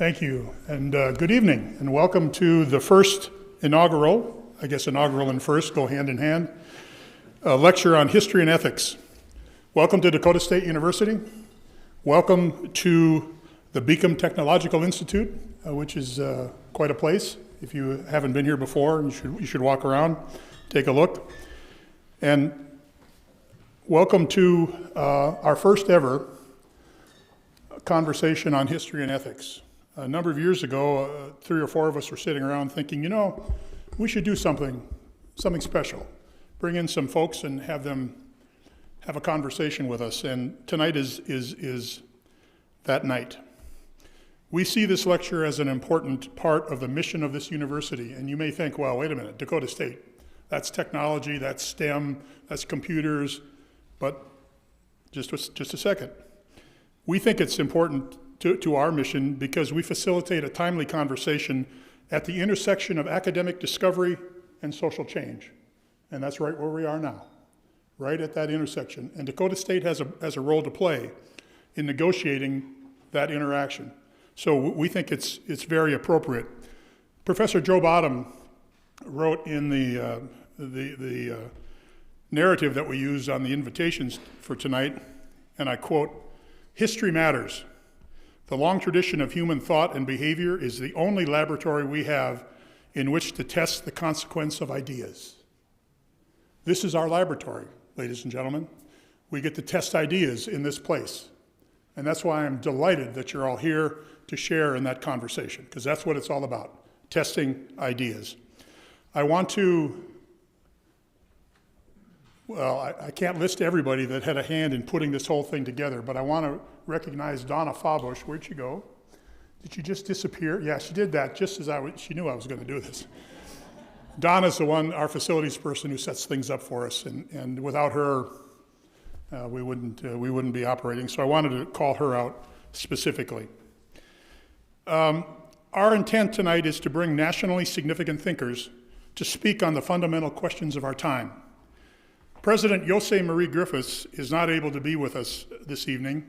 Thank you, and good evening, and welcome to the first inaugural, I guess inaugural and first go hand in hand, lecture on history and ethics. Welcome to Dakota State University. Welcome to the Beacom Technological Institute, which is quite a place. If you haven't been here before, you should walk around, take a look. And welcome to our first ever conversation on history and ethics. A number of years ago, 3 or 4 of us were sitting around thinking, we should do something special. Bring in some folks and have them have a conversation with us. And tonight is that night. We see this lecture as an important part of the mission of this university. And you may think, well, wait a minute, Dakota State, that's technology, that's STEM, that's computers, but just a second. We think it's important to our mission because we facilitate a timely conversation at the intersection of academic discovery and social change. And that's right where we are now, right at that intersection. And Dakota State has a role to play in negotiating that interaction. So we think it's very appropriate. Professor Joe Bottom wrote in the narrative that we use on the invitations for tonight, and I quote, "History matters. The long tradition of human thought and behavior is the only laboratory we have in which to test the consequence of ideas." This is our laboratory, ladies and gentlemen. We get to test ideas in this place. And that's why I'm delighted that you're all here to share in that conversation, because that's what it's all about, testing ideas. I want to, I can't list everybody that had a hand in putting this whole thing together, but I want to recognize Donna Fabush. Where'd she go? Did she just disappear? Yeah, she did that just as she knew I was going to do this. Donna's the one, our facilities person, who sets things up for us, and without her, we wouldn't be operating. So I wanted to call her out specifically. Our intent tonight is to bring nationally significant thinkers to speak on the fundamental questions of our time. President Jose Marie Griffiths is not able to be with us this evening.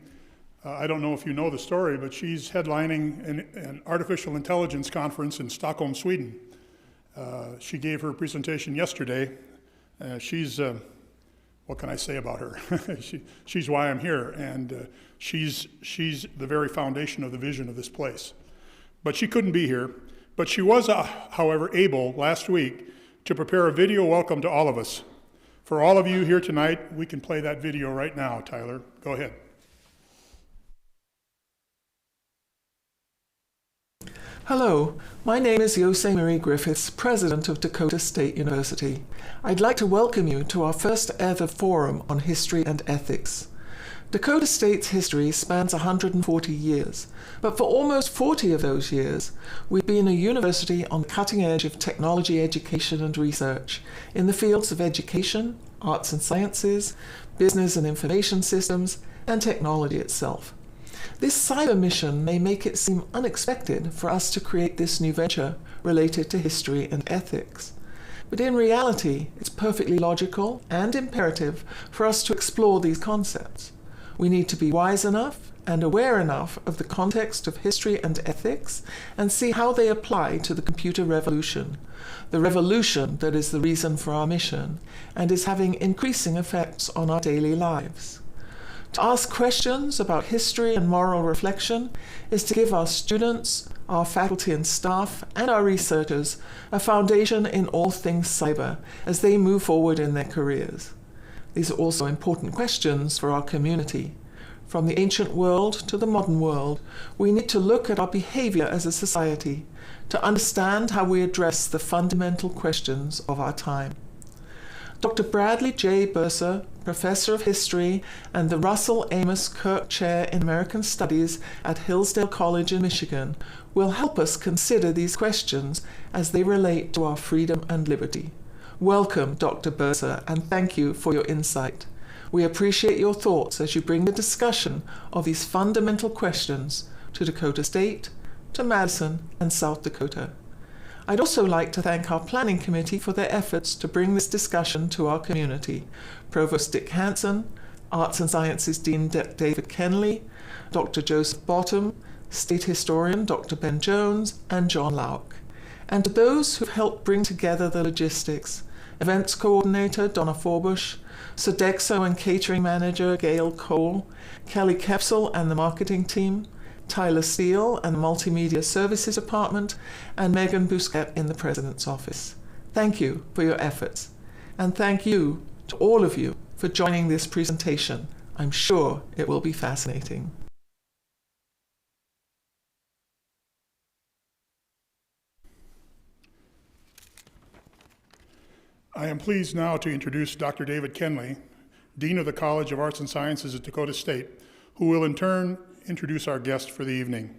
I don't know if you know the story, but she's headlining an artificial intelligence conference in Stockholm, Sweden. She gave her presentation yesterday. She's, what can I say about her? She's why I'm here, and she's the very foundation of the vision of this place. But she couldn't be here. But she was, however, able last week to prepare a video welcome to all of us. For all of you here tonight, we can play that video right now, Tyler. Go ahead. Hello, my name is Jose Marie Griffiths, President of Dakota State University. I'd like to welcome you to our first ever forum on history and ethics. Dakota State's history spans 140 years, but for almost 40 of those years, we've been a university on the cutting edge of technology education and research in the fields of education, arts and sciences, business and information systems, and technology itself. This cyber mission may make it seem unexpected for us to create this new venture related to history and ethics. But in reality, it's perfectly logical and imperative for us to explore these concepts. We need to be wise enough and aware enough of the context of history and ethics and see how they apply to the computer revolution, the revolution that is the reason for our mission and is having increasing effects on our daily lives. To ask questions about history and moral reflection is to give our students, our faculty and staff, and our researchers a foundation in all things cyber as they move forward in their careers. These are also important questions for our community. From the ancient world to the modern world, we need to look at our behavior as a society to understand how we address the fundamental questions of our time. Dr. Bradley J. Birzer, Professor of History and the Russell Amos Kirk Chair in American Studies at Hillsdale College in Michigan, will help us consider these questions as they relate to our freedom and liberty. Welcome, Dr. Birzer, and thank you for your insight. We appreciate your thoughts as you bring the discussion of these fundamental questions to Dakota State, to Madison, and South Dakota. I'd also like to thank our planning committee for their efforts to bring this discussion to our community. Provost Dick Hansen, Arts and Sciences Dean David Kenley, Dr. Joseph Bottom, State Historian Dr. Ben Jones and John Lauk, and to those who've helped bring together the logistics, Events Coordinator Donna Forbush, Sodexo and Catering Manager Gail Cole, Kelly Kepsel and the Marketing Team, Tyler Steele and the Multimedia Services Department, and Megan Busquet in the President's Office. Thank you for your efforts, and thank you to all of you for joining this presentation. I'm sure it will be fascinating. I am pleased now to introduce Dr. David Kenley, Dean of the College of Arts and Sciences at Dakota State, who will in turn introduce our guest for the evening.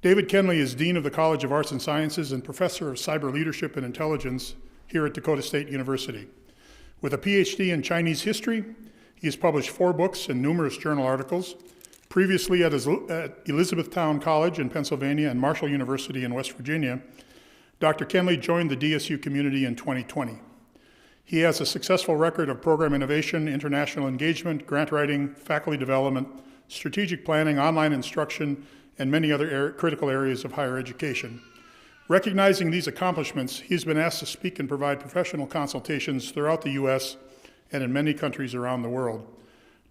David Kenley is Dean of the College of Arts and Sciences and Professor of Cyber Leadership and Intelligence here at Dakota State University. With a PhD in Chinese history, he has published 4 books and numerous journal articles. Previously at Elizabethtown College in Pennsylvania and Marshall University in West Virginia, Dr. Kenley joined the DSU community in 2020. He has a successful record of program innovation, international engagement, grant writing, faculty development, strategic planning, online instruction, and many other critical areas of higher education. Recognizing these accomplishments, he's been asked to speak and provide professional consultations throughout the U.S. and in many countries around the world.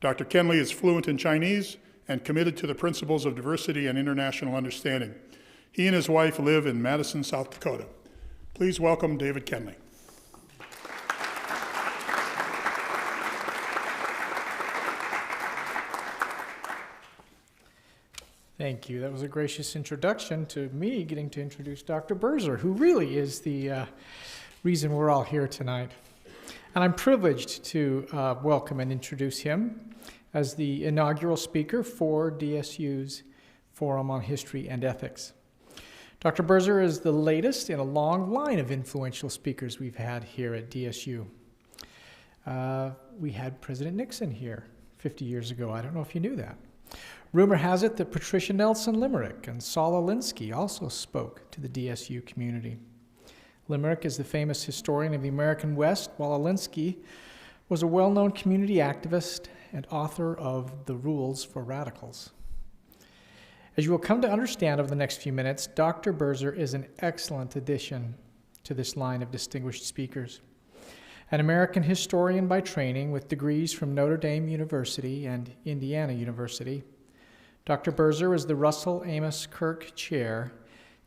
Dr. Kenley is fluent in Chinese and committed to the principles of diversity and international understanding. He and his wife live in Madison, South Dakota. Please welcome David Kenley. Thank you. That was a gracious introduction to me getting to introduce Dr. Birzer, who really is the reason we're all here tonight. And I'm privileged to welcome and introduce him as the inaugural speaker for DSU's Forum on History and Ethics. Dr. Birzer is the latest in a long line of influential speakers we've had here at DSU. We had President Nixon here 50 years ago. I don't know if you knew that. Rumor has it that Patricia Nelson Limerick and Saul Alinsky also spoke to the DSU community. Limerick is the famous historian of the American West, while Alinsky was a well-known community activist and author of The Rules for Radicals. As you will come to understand over the next few minutes, Dr. Birzer is an excellent addition to this line of distinguished speakers. An American historian by training with degrees from Notre Dame University and Indiana University, Dr. Birzer is the Russell Amos Kirk Chair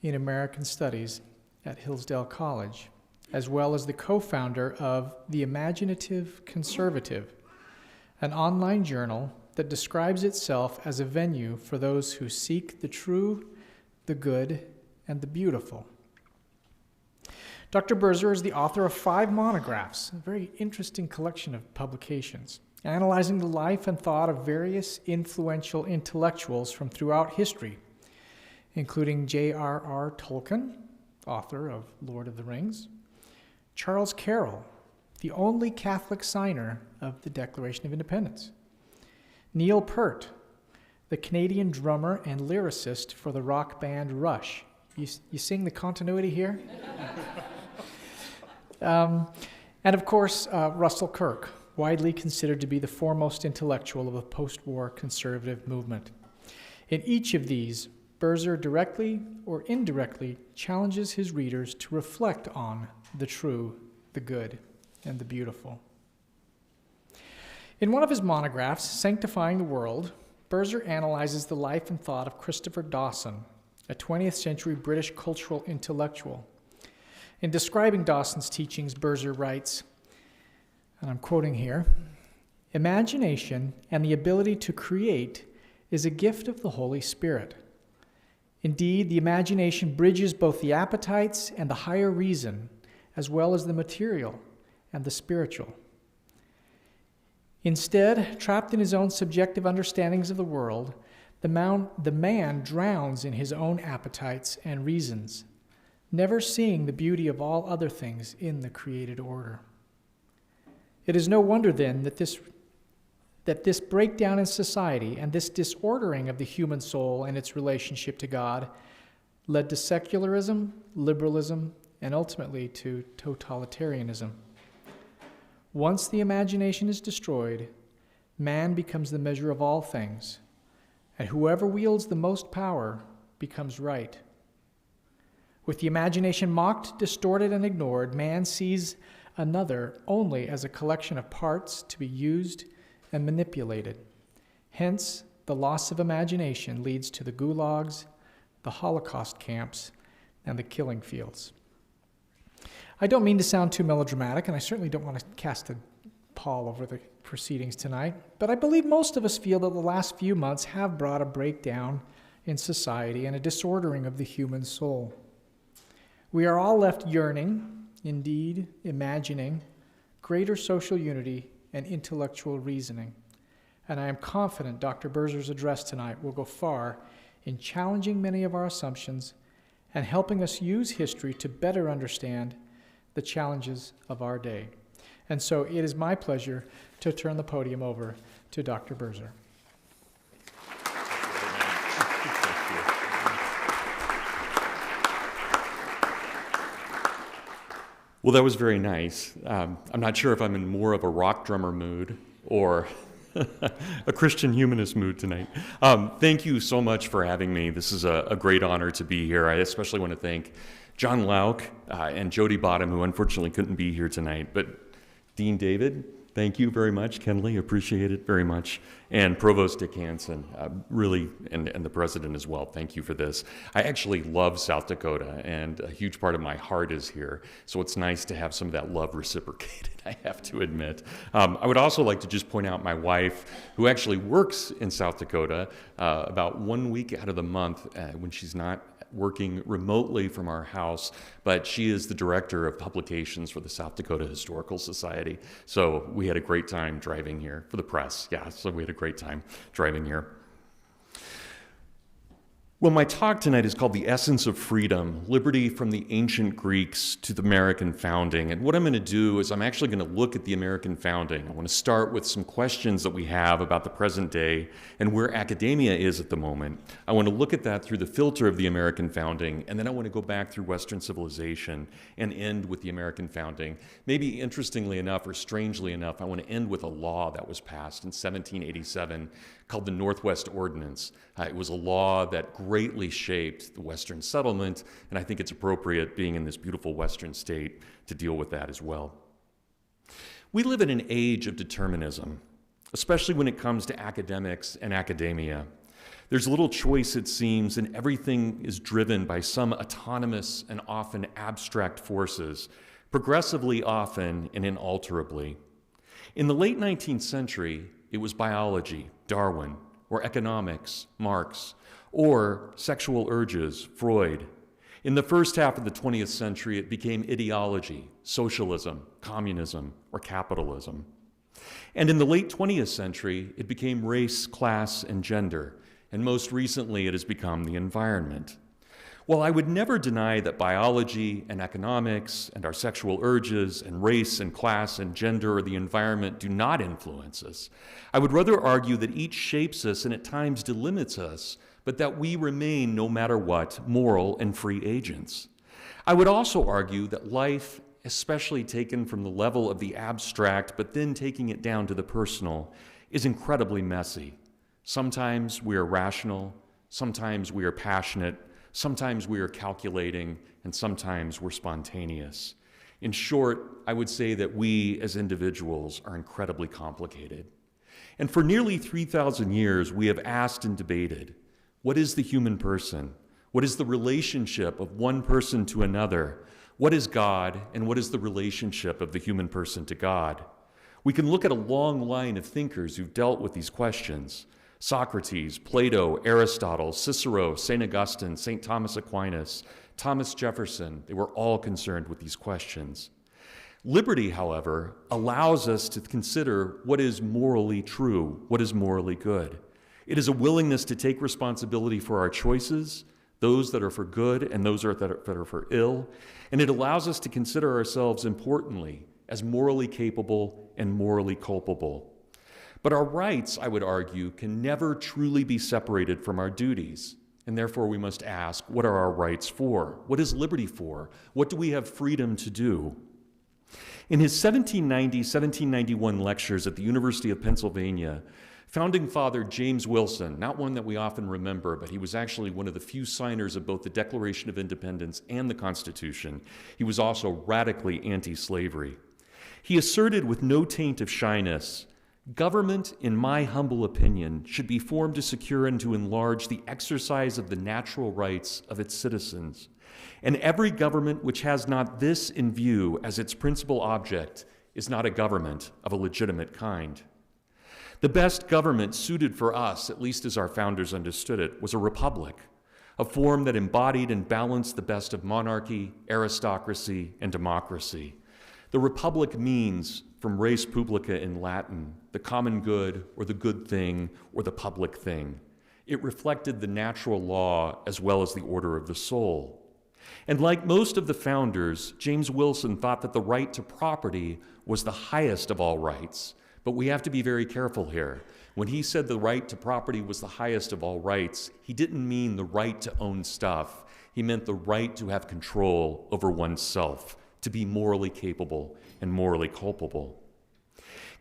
in American Studies at Hillsdale College, as well as the co-founder of The Imaginative Conservative, an online journal that describes itself as a venue for those who seek the true, the good, and the beautiful. Dr. Birzer is the author of 5 monographs, a very interesting collection of publications, analyzing the life and thought of various influential intellectuals from throughout history, including J.R.R. Tolkien, author of Lord of the Rings, Charles Carroll, the only Catholic signer of the Declaration of Independence, Neil Peart, the Canadian drummer and lyricist for the rock band Rush. You seeing the continuity here? And of course, Russell Kirk, widely considered to be the foremost intellectual of the post-war conservative movement. In each of these, Birzer directly or indirectly challenges his readers to reflect on the true, the good, and the beautiful. In one of his monographs, Sanctifying the World, Birzer analyzes the life and thought of Christopher Dawson, a 20th century British cultural intellectual. In describing Dawson's teachings, Birzer writes, and I'm quoting here, "Imagination and the ability to create is a gift of the Holy Spirit. Indeed, the imagination bridges both the appetites and the higher reason, as well as the material and the spiritual. Instead, trapped in his own subjective understandings of the world, the man drowns in his own appetites and reasons, never seeing the beauty of all other things in the created order. It is no wonder, then, that this breakdown in society and this disordering of the human soul and its relationship to God led to secularism, liberalism, and ultimately to totalitarianism. Once the imagination is destroyed, man becomes the measure of all things, and whoever wields the most power becomes right. With the imagination mocked, distorted, and ignored, man sees another only as a collection of parts to be used and manipulated. Hence, the loss of imagination leads to the gulags, the Holocaust camps, and the killing fields. I don't mean to sound too melodramatic, and I certainly don't want to cast a pall over the proceedings tonight, but I believe most of us feel that the last few months have brought a breakdown in society and a disordering of the human soul. We are all left yearning, indeed imagining, greater social unity and intellectual reasoning. And I am confident Dr. Birzer's address tonight will go far in challenging many of our assumptions and helping us use history to better understand the challenges of our day. And so it is my pleasure to turn the podium over to Dr. Birzer. Well, that was very nice. I'm not sure if I'm in more of a rock drummer mood or a Christian humanist mood tonight. Thank you so much for having me. This is a great honor to be here. I especially want to thank John Lauk and Jody Bottom, who unfortunately couldn't be here tonight. But Dean David, thank you very much. Kenley, appreciate it very much. And Provost Dick Hansen, really, and the president as well, thank you for this. I actually love South Dakota, and a huge part of my heart is here. So it's nice to have some of that love reciprocated, I have to admit. I would also like to just point out my wife, who actually works in South Dakota about 1 week out of the month when she's not working remotely from our house, but she is the director of publications for the South Dakota Historical Society. So we had a great time driving here for the press. Yeah, so we had a great time driving here. Well, my talk tonight is called The Essence of Freedom, Liberty from the Ancient Greeks to the American Founding. And what I'm going to do is I'm actually going to look at the American Founding. I want to start with some questions that we have about the present day and where academia is at the moment. I want to look at that through the filter of the American Founding, and then I want to go back through Western civilization and end with the American Founding. Maybe interestingly enough, or strangely enough, I want to end with a law that was passed in 1787 called the Northwest Ordinance. It was a law that greatly shaped the Western settlement, and I think it's appropriate, being in this beautiful Western state, to deal with that as well. We live in an age of determinism, especially when it comes to academics and academia. There's little choice, it seems, and everything is driven by some autonomous and often abstract forces, progressively often and inalterably. In the late 19th century, it was biology, Darwin, or economics, Marx, or sexual urges, Freud. In the first half of the 20th century, it became ideology, socialism, communism, or capitalism. And in the late 20th century, it became race, class, and gender. And most recently, it has become the environment. While I would never deny that biology and economics and our sexual urges and race and class and gender or the environment do not influence us, I would rather argue that each shapes us and at times delimits us, but that we remain, no matter what, moral and free agents. I would also argue that life, especially taken from the level of the abstract, but then taking it down to the personal, is incredibly messy. Sometimes we are rational, sometimes we are passionate, sometimes we are calculating, and sometimes we're spontaneous. In short, I would say that we as individuals are incredibly complicated. And for nearly 3,000 years, we have asked and debated, what is the human person? What is the relationship of one person to another? What is God, and what is the relationship of the human person to God? We can look at a long line of thinkers who've dealt with these questions. Socrates, Plato, Aristotle, Cicero, St. Augustine, St. Thomas Aquinas, Thomas Jefferson, they were all concerned with these questions. Liberty, however, allows us to consider what is morally true, what is morally good. It is a willingness to take responsibility for our choices, those that are for good and those that are for ill, and it allows us to consider ourselves importantly as morally capable and morally culpable. But our rights, I would argue, can never truly be separated from our duties. And therefore we must ask, what are our rights for? What is liberty for? What do we have freedom to do? In his 1790-1791 lectures at the University of Pennsylvania, Founding Father James Wilson, not one that we often remember, but he was actually one of the few signers of both the Declaration of Independence and the Constitution. He was also radically anti-slavery. He asserted with no taint of shyness, "Government, in my humble opinion, should be formed to secure and to enlarge the exercise of the natural rights of its citizens. And every government which has not this in view as its principal object is not a government of a legitimate kind." The best government suited for us, at least as our founders understood it, was a republic, a form that embodied and balanced the best of monarchy, aristocracy, and democracy. The republic means, from res publica in Latin, the common good or the good thing or the public thing. It reflected the natural law as well as the order of the soul. And like most of the founders, James Wilson thought that the right to property was the highest of all rights. But we have to be very careful here. When he said the right to property was the highest of all rights, he didn't mean the right to own stuff. He meant the right to have control over oneself, to be morally capable and morally culpable.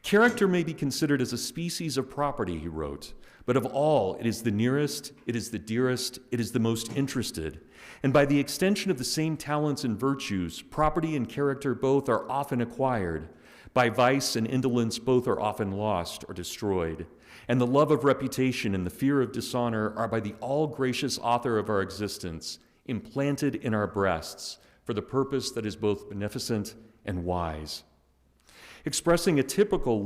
Character may be considered as a species of property, he wrote, but of all, it is the nearest, it is the dearest, it is the most interested. And by the extension of the same talents and virtues, property and character both are often acquired. By vice and indolence, both are often lost or destroyed. And the love of reputation and the fear of dishonor are by the all-gracious author of our existence implanted in our breasts for the purpose that is both beneficent and wise. Expressing a typical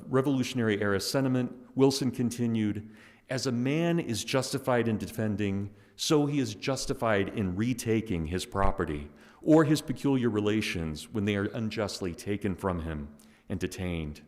Revolutionary era sentiment, Wilson continued, "As a man is justified in defending, so he is justified in retaking his property, or his peculiar relations when they are unjustly taken from him and detained."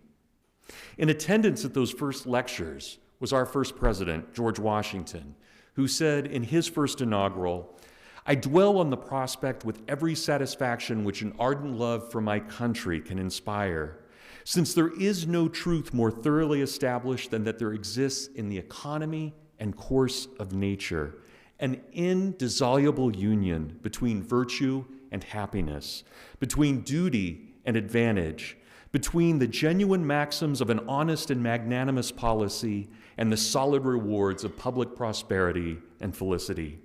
In attendance at those first lectures was our first president, George Washington, who said in his first inaugural, "I dwell on the prospect with every satisfaction which an ardent love for my country can inspire, since there is no truth more thoroughly established than that there exists in the economy and course of nature an indissoluble union between virtue and happiness, between duty and advantage, between the genuine maxims of an honest and magnanimous policy and the solid rewards of public prosperity and felicity.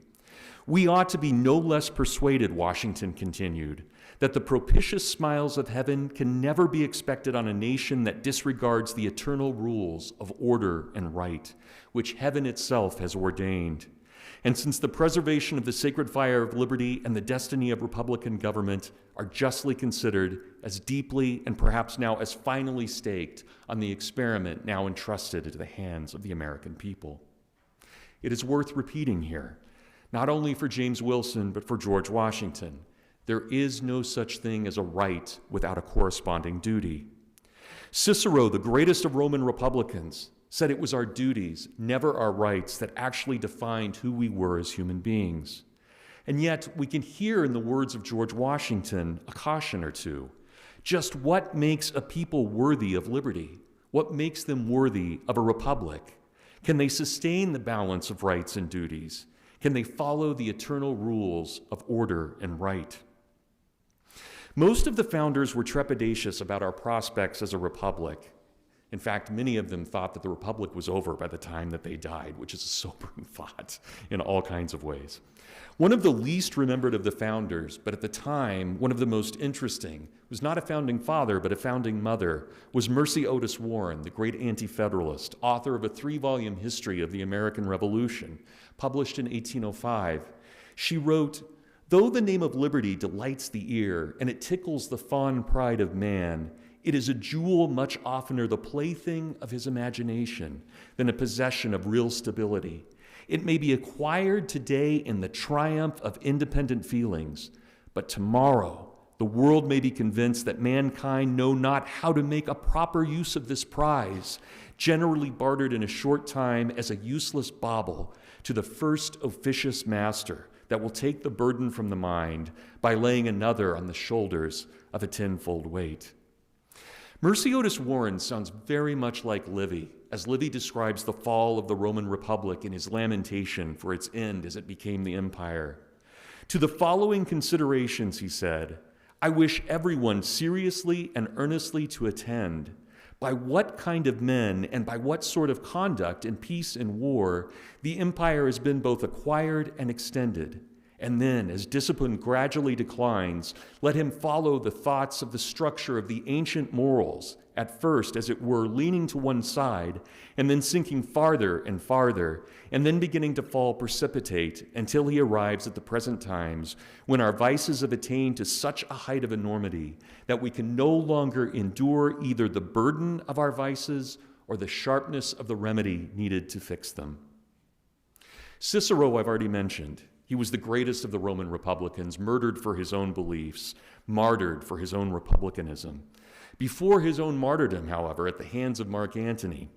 We ought to be no less persuaded," Washington continued, "that the propitious smiles of heaven can never be expected on a nation that disregards the eternal rules of order and right, which heaven itself has ordained. And since the preservation of the sacred fire of liberty and the destiny of Republican government are justly considered as deeply and perhaps now as finally staked on the experiment now entrusted into the hands of the American people." It is worth repeating here, not only for James Wilson, but for George Washington, there is no such thing as a right without a corresponding duty. Cicero, the greatest of Roman republicans, said it was our duties, never our rights, that actually defined who we were as human beings. And yet, we can hear in the words of George Washington a caution or two. Just what makes a people worthy of liberty? What makes them worthy of a republic? Can they sustain the balance of rights and duties? Can they follow the eternal rules of order and right? Most of the founders were trepidatious about our prospects as a republic. In fact, many of them thought that the republic was over by the time that they died, which is a sobering thought in all kinds of ways. One of the least remembered of the founders, but at the time, one of the most interesting, was not a founding father, but a founding mother, was Mercy Otis Warren, the great anti-federalist, author of a 3-volume history of the American Revolution, published in 1805. She wrote, "Though the name of liberty delights the ear, and it tickles the fond pride of man, it is a jewel much oftener the plaything of his imagination than a possession of real stability. It may be acquired today in the triumph of independent feelings, but tomorrow the world may be convinced that mankind know not how to make a proper use of this prize, generally bartered in a short time as a useless bauble to the first officious master that will take the burden from the mind by laying another on the shoulders of a tenfold weight." Mercy Otis Warren sounds very much like Livy, as Livy describes the fall of the Roman Republic in his lamentation for its end as it became the empire. "To the following considerations," he said, "I wish everyone seriously and earnestly to attend, By what kind of men and by what sort of conduct in peace and war the empire has been both acquired and extended. And then, as discipline gradually declines, let him follow the thoughts of the structure of the ancient morals, at first, as it were, leaning to one side, and then sinking farther and farther, and then beginning to fall precipitate until he arrives at the present times, when our vices have attained to such a height of enormity that we can no longer endure either the burden of our vices or the sharpness of the remedy needed to fix them. Cicero, I've already mentioned. He was the greatest of the Roman republicans, murdered for his own beliefs, martyred for his own republicanism. Before his own martyrdom, however, at the hands of Mark Antony,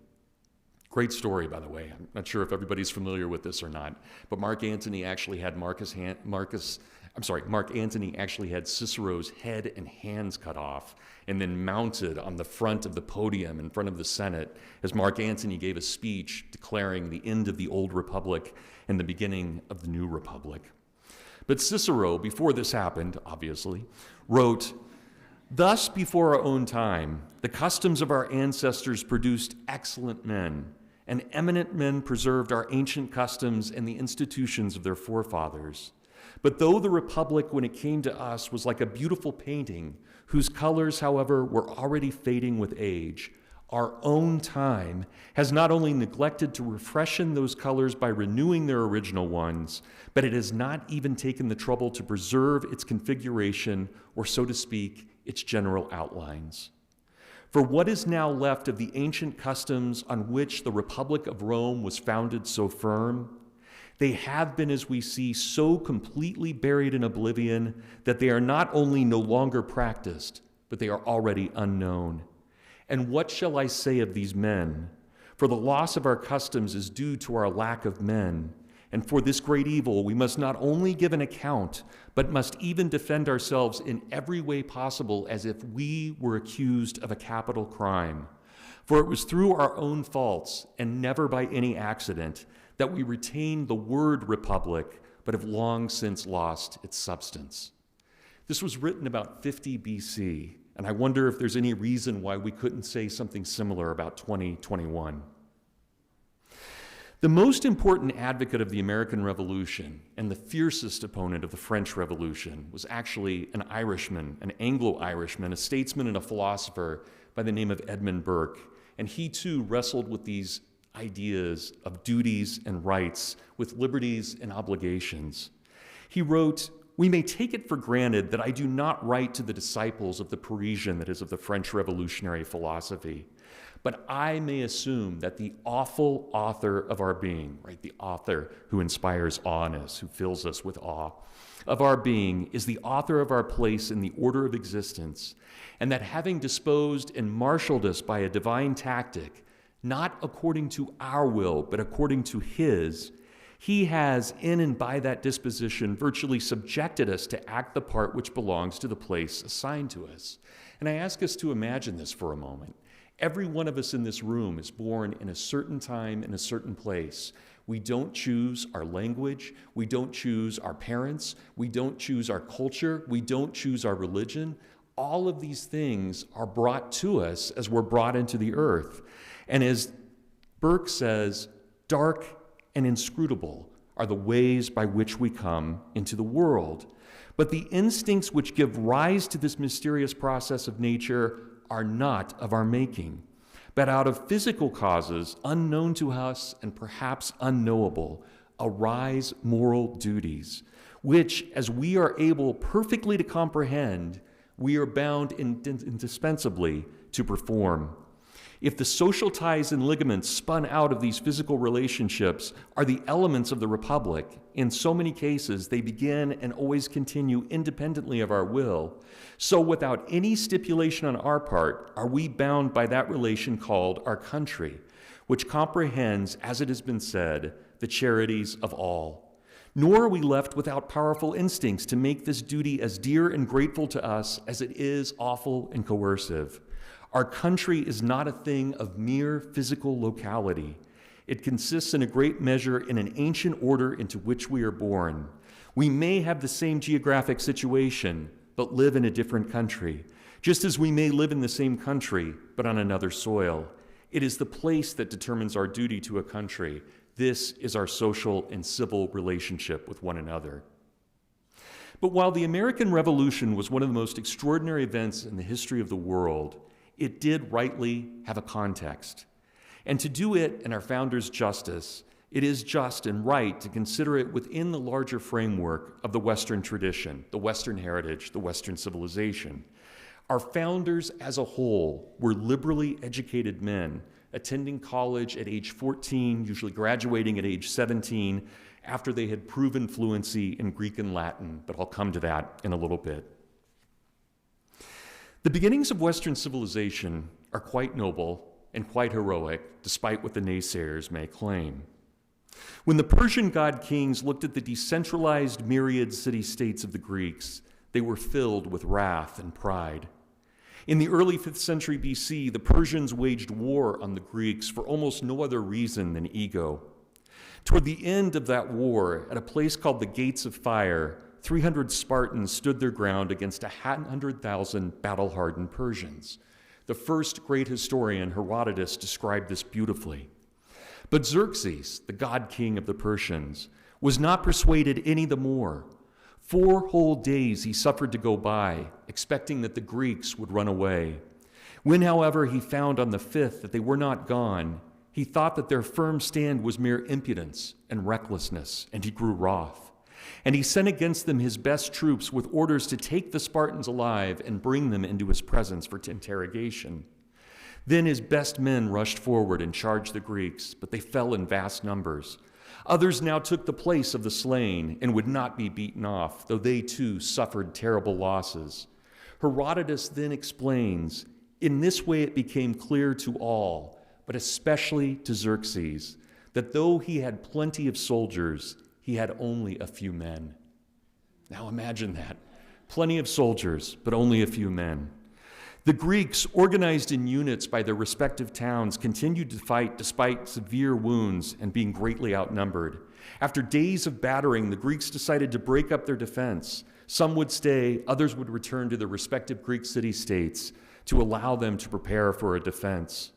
great story, by the way. I'm not sure if everybody's familiar with this or not, but Mark Antony actually had Mark Antony actually had Cicero's head and hands cut off and then mounted on the front of the podium in front of the Senate as Mark Antony gave a speech declaring the end of the old republic and the beginning of the new republic. But Cicero, before this happened, obviously, wrote, "Thus before our own time, the customs of our ancestors produced excellent men, and eminent men preserved our ancient customs and the institutions of their forefathers. But though the republic, when it came to us, was like a beautiful painting, whose colors, however, were already fading with age, our own time has not only neglected to refreshen those colors by renewing their original ones, but it has not even taken the trouble to preserve its configuration, or so to speak, its general outlines. For what is now left of the ancient customs on which the Republic of Rome was founded so firm? They have been, as we see, so completely buried in oblivion that they are not only no longer practiced, but they are already unknown. And what shall I say of these men? For the loss of our customs is due to our lack of men. And for this great evil, we must not only give an account, but must even defend ourselves in every way possible as if we were accused of a capital crime. For it was through our own faults, and never by any accident, that we retained the word republic, but have long since lost its substance." This was written about 50 BC, and I wonder if there's any reason why we couldn't say something similar about 2021. The most important advocate of the American Revolution and the fiercest opponent of the French Revolution was actually an Irishman, an Anglo-Irishman, a statesman and a philosopher by the name of Edmund Burke. And he too wrestled with these ideas of duties and rights, with liberties and obligations. He wrote, "We may take it for granted that I do not write to the disciples of the Parisian, that is, of the French revolutionary philosophy. But I may assume that the awful author of our being," right, the author who inspires awe in us, who fills us with awe, of our being, is the author of our place in the order of existence, and that having disposed and marshaled us by a divine tactic, not according to our will, but according to his, he has, in and by that disposition, virtually subjected us to act the part which belongs to the place assigned to us. And I ask us to imagine this for a moment. Every one of us in this room is born in a certain time in a certain place. We don't choose our language. We don't choose our parents. We don't choose our culture. We don't choose our religion. All of these things are brought to us as we're brought into the earth. And as Burke says, dark and inscrutable are the ways by which we come into the world. But the instincts which give rise to this mysterious process of nature are not of our making, but out of physical causes unknown to us and perhaps unknowable, arise moral duties, which, as we are able perfectly to comprehend, we are bound indispensably to perform. If the social ties and ligaments spun out of these physical relationships are the elements of the Republic, in so many cases they begin and always continue independently of our will, so without any stipulation on our part are we bound by that relation called our country, which comprehends, as it has been said, the charities of all. Nor are we left without powerful instincts to make this duty as dear and grateful to us as it is awful and coercive. Our country is not a thing of mere physical locality. It consists in a great measure in an ancient order into which we are born. We may have the same geographic situation, but live in a different country. Just as we may live in the same country, but on another soil, it is the place that determines our duty to a country. This is our social and civil relationship with one another. But while the American Revolution was one of the most extraordinary events in the history of the world, it did rightly have a context. And to do it in our founders' justice, it is just and right to consider it within the larger framework of the Western tradition, the Western heritage, the Western civilization. Our founders as a whole were liberally educated men, attending college at age 14, usually graduating at age 17, after they had proven fluency in Greek and Latin, but I'll come to that in a little bit. The beginnings of Western civilization are quite noble and quite heroic, despite what the naysayers may claim. When the Persian god kings looked at the decentralized myriad city-states of the Greeks, they were filled with wrath and pride. In the early 5th century BC, the Persians waged war on the Greeks for almost no other reason than ego. Toward the end of that war, at a place called the Gates of Fire, 300 Spartans stood their ground against 100,000 battle-hardened Persians. The first great historian, Herodotus, described this beautifully. But Xerxes, the god king of the Persians, was not persuaded any the more. 4 whole days he suffered to go by, expecting that the Greeks would run away. When, however, he found on the 5th that they were not gone, he thought that their firm stand was mere impudence and recklessness, and he grew wroth. And he sent against them his best troops with orders to take the Spartans alive and bring them into his presence for interrogation. Then his best men rushed forward and charged the Greeks, but they fell in vast numbers. Others now took the place of the slain and would not be beaten off, though they too suffered terrible losses. Herodotus then explains, in this way it became clear to all, but especially to Xerxes, that though he had plenty of soldiers, he had only a few men. Now imagine that. Plenty of soldiers, but only a few men. The Greeks, organized in units by their respective towns, continued to fight despite severe wounds and being greatly outnumbered. After days of battering, the Greeks decided to break up their defense. Some would stay, others would return to their respective Greek city-states to allow them to prepare for a defense.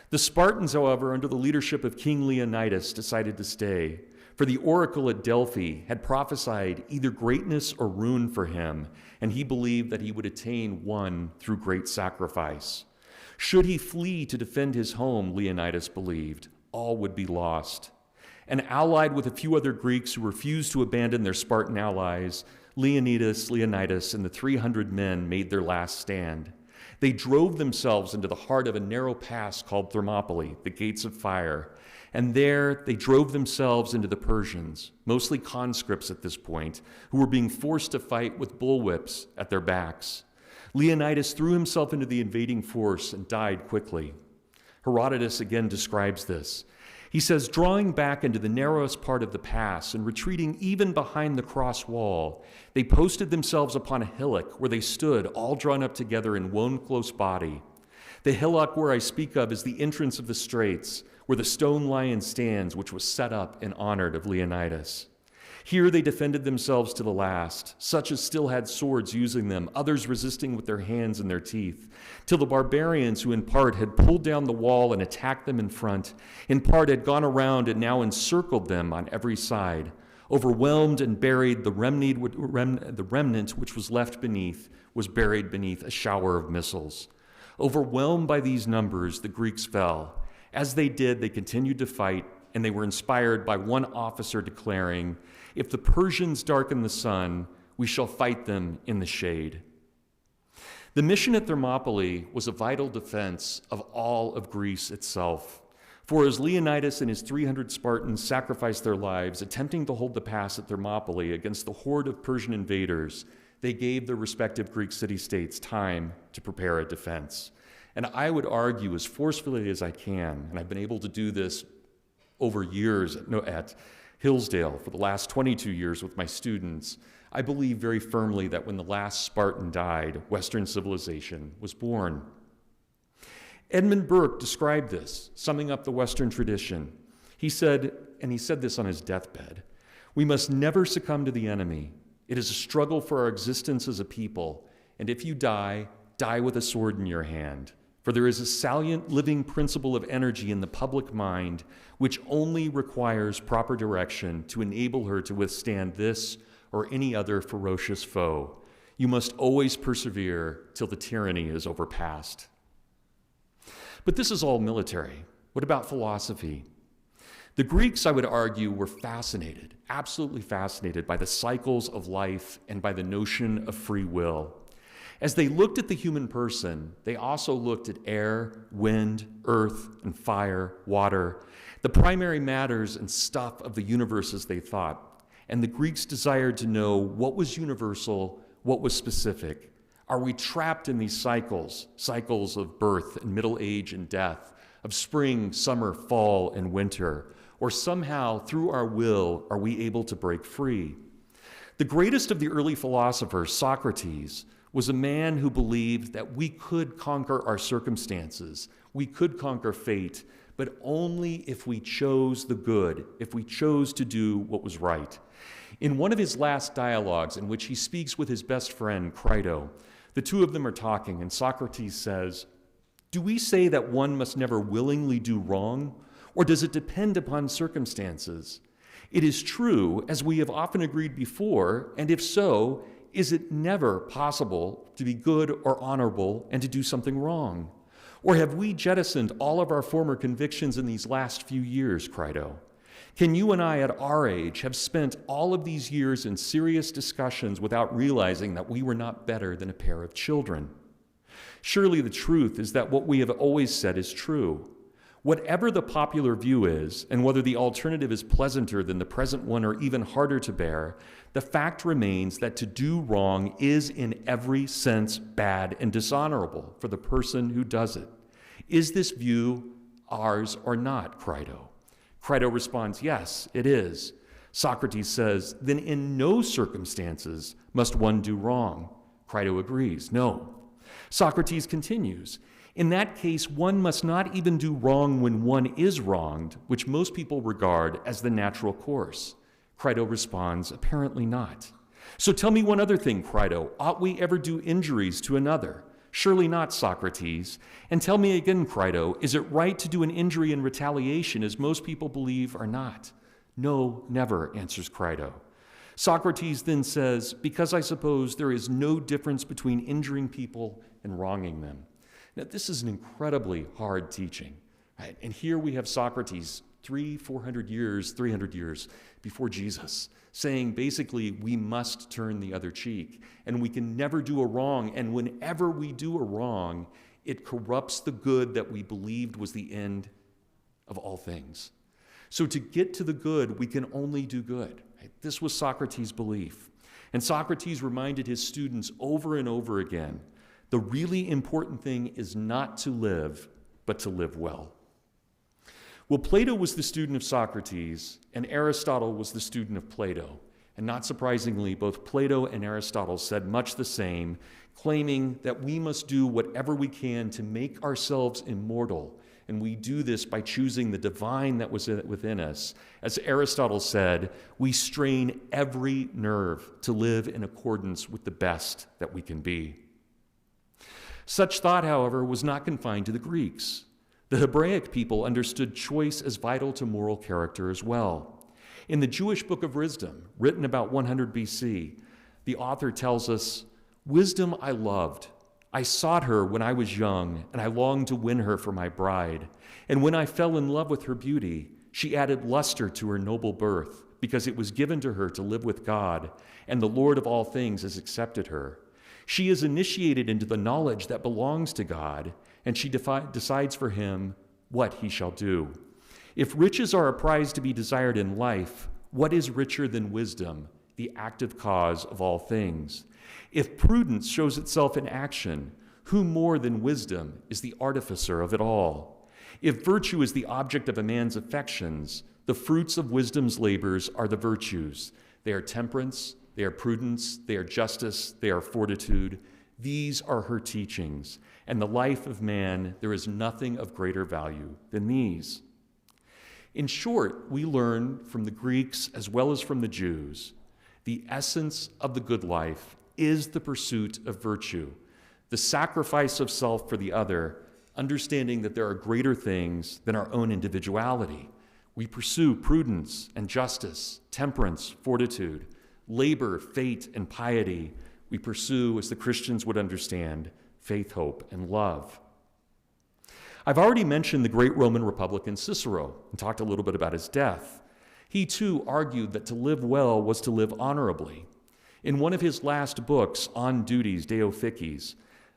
The Spartans, however, under the leadership of King Leonidas, decided to stay, for the oracle at Delphi had prophesied either greatness or ruin for him, and he believed that he would attain one through great sacrifice. Should he flee to defend his home, Leonidas believed, all would be lost. And allied with a few other Greeks who refused to abandon their Spartan allies, Leonidas, and the 300 men made their last stand. They drove themselves into the heart of a narrow pass called Thermopylae, the Gates of Fire, and there they drove themselves into the Persians, mostly conscripts at this point, who were being forced to fight with bullwhips at their backs. Leonidas threw himself into the invading force and died quickly. Herodotus again describes this. He says, drawing back into the narrowest part of the pass and retreating even behind the cross wall, they posted themselves upon a hillock where they stood, all drawn up together in one close body. The hillock where I speak of is the entrance of the straits, where the stone lion stands, which was set up in honor of Leonidas. Here they defended themselves to the last, such as still had swords using them, others resisting with their hands and their teeth, till the barbarians who in part had pulled down the wall and attacked them in front, in part had gone around and now encircled them on every side. Overwhelmed and buried, the remnant which was left beneath was buried beneath a shower of missiles. Overwhelmed by these numbers, the Greeks fell. As they did, they continued to fight, and they were inspired by one officer declaring, "If the Persians darken the sun, we shall fight them in the shade." The mission at Thermopylae was a vital defense of all of Greece itself. For as Leonidas and his 300 Spartans sacrificed their lives attempting to hold the pass at Thermopylae against the horde of Persian invaders, they gave their respective Greek city-states time to prepare a defense. And I would argue as forcefully as I can, and I've been able to do this over years at Hillsdale for the last 22 years with my students, I believe very firmly that when the last Spartan died, Western civilization was born. Edmund Burke described this, summing up the Western tradition. He said, and he said this on his deathbed, "We must never succumb to the enemy. It is a struggle for our existence as a people, and if you die, die with a sword in your hand. For there is a salient living principle of energy in the public mind which only requires proper direction to enable her to withstand this or any other ferocious foe. You must always persevere till the tyranny is overpassed. But this is all military. What about philosophy? The Greeks, I would argue, were fascinated, absolutely fascinated by the cycles of life and by the notion of free will. As they looked at the human person, they also looked at air, wind, earth, and fire, water, the primary matters and stuff of the universe as they thought. And the Greeks desired to know what was universal, what was specific. Are we trapped in these cycles of birth and middle age and death, of spring, summer, fall, and winter? Or somehow, through our will, are we able to break free? The greatest of the early philosophers, Socrates, was a man who believed that we could conquer our circumstances, we could conquer fate, but only if we chose the good, if we chose to do what was right. In one of his last dialogues, in which he speaks with his best friend, Crito, the two of them are talking, and Socrates says, "Do we say that one must never willingly do wrong, or does it depend upon circumstances? It is true, as we have often agreed before, and if so, is it never possible to be good or honorable and to do something wrong? Or have we jettisoned all of our former convictions in these last few years, Crito? Can you and I at our age have spent all of these years in serious discussions without realizing that we were not better than a pair of children? Surely the truth is that what we have always said is true. Whatever the popular view is, and whether the alternative is pleasanter than the present one or even harder to bear, the fact remains that to do wrong is in every sense bad and dishonorable for the person who does it. Is this view ours or not, Crito? Crito responds, yes, it is. Socrates says, then in no circumstances must one do wrong. Crito agrees, no. Socrates continues, in that case, one must not even do wrong when one is wronged, which most people regard as the natural course. Crito responds, apparently not. So tell me one other thing, Crito. Ought we ever do injuries to another? Surely not, Socrates. And tell me again, Crito, is it right to do an injury in retaliation as most people believe or not? No, never, answers Crito. Socrates then says, because I suppose there is no difference between injuring people and wronging them. Now, this is an incredibly hard teaching, right? And here we have Socrates 300 years before Jesus saying basically we must turn the other cheek and we can never do a wrong. And whenever we do a wrong, it corrupts the good that we believed was the end of all things. So to get to the good, we can only do good. Right? This was Socrates' belief. And Socrates reminded his students over and over again, the really important thing is not to live, but to live well. Well, Plato was the student of Socrates, and Aristotle was the student of Plato. And not surprisingly, both Plato and Aristotle said much the same, claiming that we must do whatever we can to make ourselves immortal. And we do this by choosing the divine that was within us. As Aristotle said, we strain every nerve to live in accordance with the best that we can be. Such thought, however, was not confined to the Greeks. The Hebraic people understood choice as vital to moral character as well. In the Jewish Book of Wisdom, written about 100 BC, the author tells us, wisdom I loved. I sought her when I was young, and I longed to win her for my bride. And when I fell in love with her beauty, she added luster to her noble birth, because it was given to her to live with God, and the Lord of all things has accepted her. She is initiated into the knowledge that belongs to God, and she decides for him what he shall do. If riches are a prize to be desired in life, what is richer than wisdom, the active cause of all things? If prudence shows itself in action, who more than wisdom is the artificer of it all? If virtue is the object of a man's affections, the fruits of wisdom's labors are the virtues. They are temperance, they are prudence, they are justice, they are fortitude. These are her teachings. And the life of man, there is nothing of greater value than these. In short, we learn from the Greeks as well as from the Jews, the essence of the good life is the pursuit of virtue. the sacrifice of self for the other, understanding that there are greater things than our own individuality. We pursue prudence and justice, temperance, fortitude, labor, faith, and piety. We pursue, as the Christians would understand, faith, hope, and love. I've already mentioned the great Roman Republican Cicero and talked a little bit about his death. He too argued that to live well was to live honorably. In one of his last books, On Duties, De Officiis,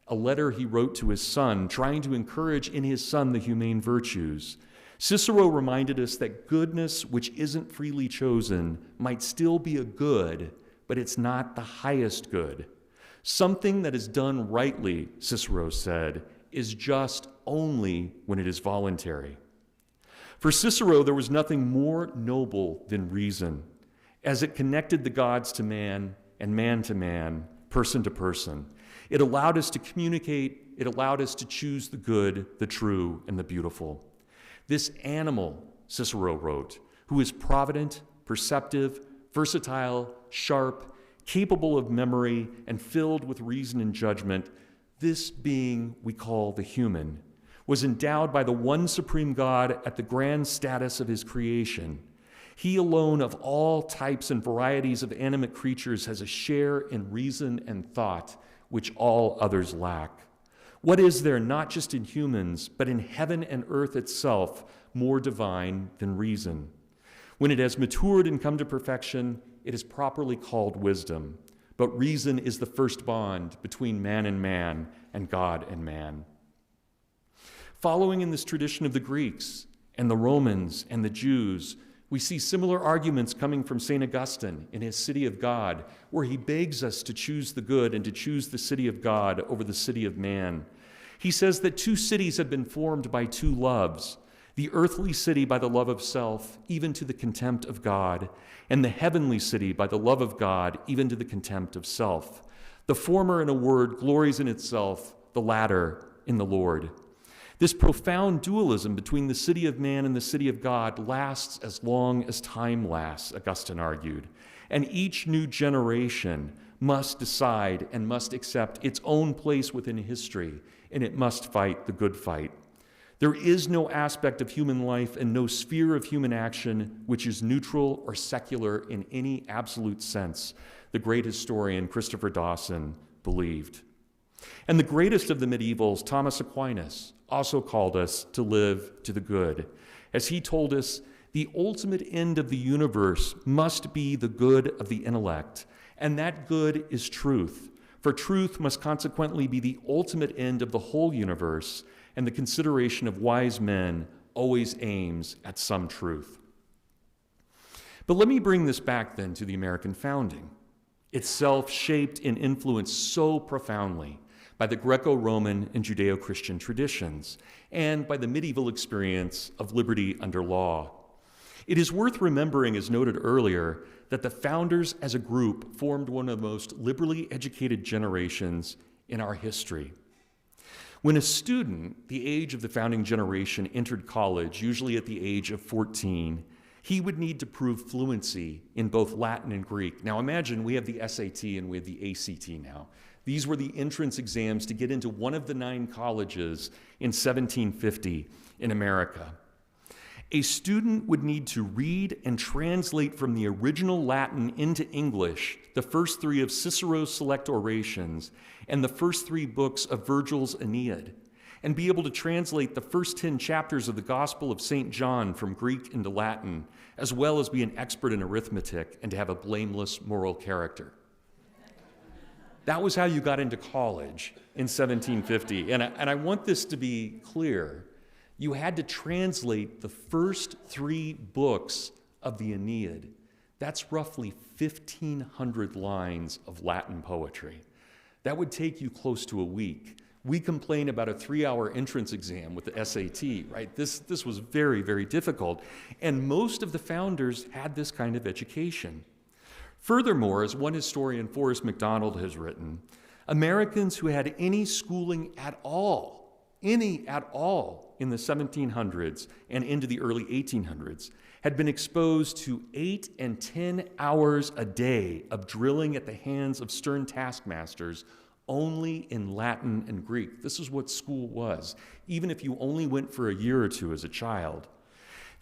a letter he wrote to his son, trying to encourage in his son the humane virtues, Cicero reminded us that goodness which isn't freely chosen might still be a good, but it's not the highest good. Something that is done rightly, Cicero said, is just only when it is voluntary. For Cicero, there was nothing more noble than reason, as it connected the gods to man and man to man, person to person. It allowed us to communicate, it allowed us to choose the good, the true, and the beautiful. This animal, Cicero wrote, who is provident, perceptive, versatile, sharp, capable of memory, and filled with reason and judgment, this being we call the human, was endowed by the one supreme God at the grand status of his creation. He alone of all types and varieties of animate creatures has a share in reason and thought, which all others lack. What is there, not just in humans, but in heaven and earth itself, more divine than reason? When it has matured and come to perfection, it is properly called wisdom. But reason is the first bond between man and God and man. Following in this tradition of the Greeks and the Romans and the Jews, we see similar arguments coming from St. Augustine in his City of God, where he begs us to choose the good and to choose the city of God over the city of man. He says that two cities have been formed by two loves, the earthly city by the love of self, even to the contempt of God, and the heavenly city by the love of God, even to the contempt of self. The former, in a word, glories in itself, the latter in the Lord. This profound dualism between the city of man and the city of God lasts as long as time lasts, Augustine argued, and each new generation must decide and must accept its own place within history, and it must fight the good fight. There is no aspect of human life and no sphere of human action which is neutral or secular in any absolute sense, the great historian Christopher Dawson believed. And the greatest of the medievals, Thomas Aquinas, also called us to live to the good. As he told us, the ultimate end of the universe must be the good of the intellect, and that good is truth, for truth must consequently be the ultimate end of the whole universe, and the consideration of wise men always aims at some truth. But let me bring this back then to the American founding, itself shaped and influenced so profoundly by the Greco-Roman and Judeo-Christian traditions, and by the medieval experience of liberty under law. It is worth remembering, as noted earlier, that the founders as a group formed one of the most liberally educated generations in our history. When a student, the age of the founding generation, entered college, usually at the age of 14, he would need to prove fluency in both Latin and Greek. Now imagine we have the SAT and we have the ACT now. These were the entrance exams to get into one of the 9 colleges in 1750 in America. A student would need to read and translate from the original Latin into English the first 3 of Cicero's select orations and the first 3 books of Virgil's Aeneid, and be able to translate the first 10 chapters of the Gospel of St. John from Greek into Latin, as well as be an expert in arithmetic and to have a blameless moral character. That was how you got into college in 1750. And I want this to be clear. You had to translate the first 3 books of the Aeneid. That's roughly 1,500 lines of Latin poetry. That would take you close to a week. We complain about a 3-hour entrance exam with the SAT, right? This was very, very difficult. And most of the founders had this kind of education. Furthermore, as one historian, Forrest McDonald, has written, Americans who had any schooling at all in the 1700s and into the early 1800s, had been exposed to 8 and 10 hours a day of drilling at the hands of stern taskmasters only in Latin and Greek. This is what school was, even if you only went for a year or two as a child.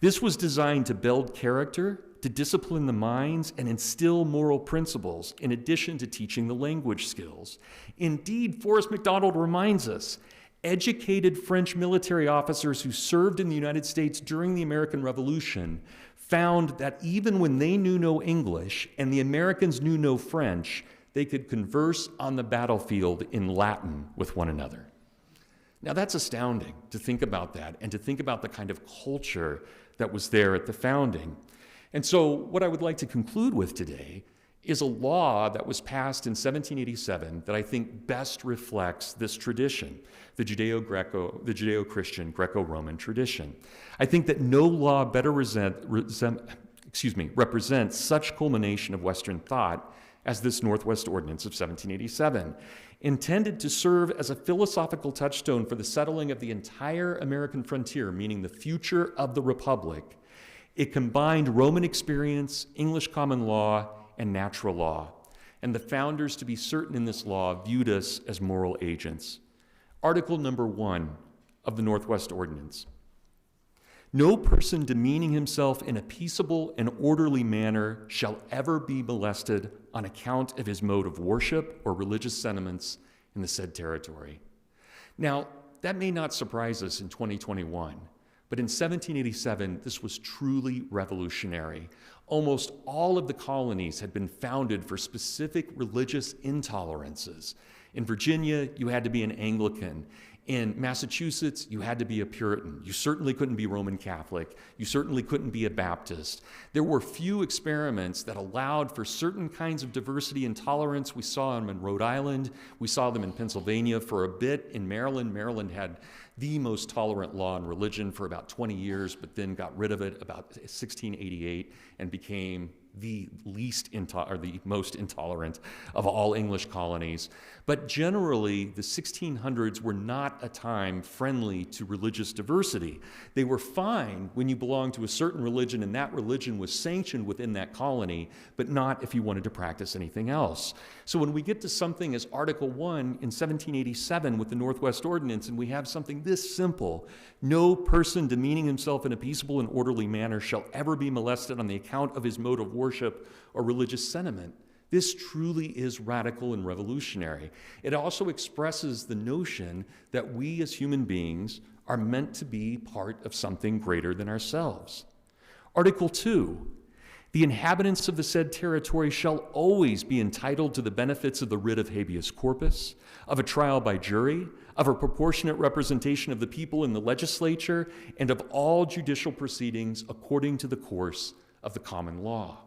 This was designed to build character, to discipline the minds, and instill moral principles, in addition to teaching the language skills. Indeed, Forrest McDonald reminds us, educated French military officers who served in the United States during the American Revolution found that even when they knew no English and the Americans knew no French, they could converse on the battlefield in Latin with one another. Now that's astounding to think about that and to think about the kind of culture that was there at the founding. And so what I would like to conclude with today is a law that was passed in 1787 that I think best reflects this tradition, the Judeo-Christian Greco-Roman tradition. I think that no law better represents such culmination of Western thought as this Northwest Ordinance of 1787, intended to serve as a philosophical touchstone for the settling of the entire American frontier, meaning the future of the Republic. It combined Roman experience, English common law, and natural law. And the founders, to be certain in this law, viewed us as moral agents. Article number 1 of the Northwest Ordinance. No person demeaning himself in a peaceable and orderly manner shall ever be molested on account of his mode of worship or religious sentiments in the said territory. Now, that may not surprise us in 2021, but in 1787, this was truly revolutionary. Almost all of the colonies had been founded for specific religious intolerances. In Virginia, you had to be an Anglican. In Massachusetts, you had to be a Puritan. You certainly couldn't be Roman Catholic. You certainly couldn't be a Baptist. There were few experiments that allowed for certain kinds of diversity and tolerance. We saw them in Rhode Island. We saw them in Pennsylvania for a bit. In Maryland, Maryland had the most tolerant law on religion for about 20 years, but then got rid of it about 1688 and became the most intolerant of all English colonies. But generally, the 1600s were not a time friendly to religious diversity. They were fine when you belonged to a certain religion and that religion was sanctioned within that colony, but not if you wanted to practice anything else. So when we get to something as Article 1 in 1787 with the Northwest Ordinance, and we have something this simple, no person demeaning himself in a peaceable and orderly manner shall ever be molested on the account of his mode of worship or religious sentiment. This truly is radical and revolutionary. It also expresses the notion that we as human beings are meant to be part of something greater than ourselves. Article 2, the inhabitants of the said territory shall always be entitled to the benefits of the writ of habeas corpus, of a trial by jury, of a proportionate representation of the people in the legislature, and of all judicial proceedings according to the course of the common law.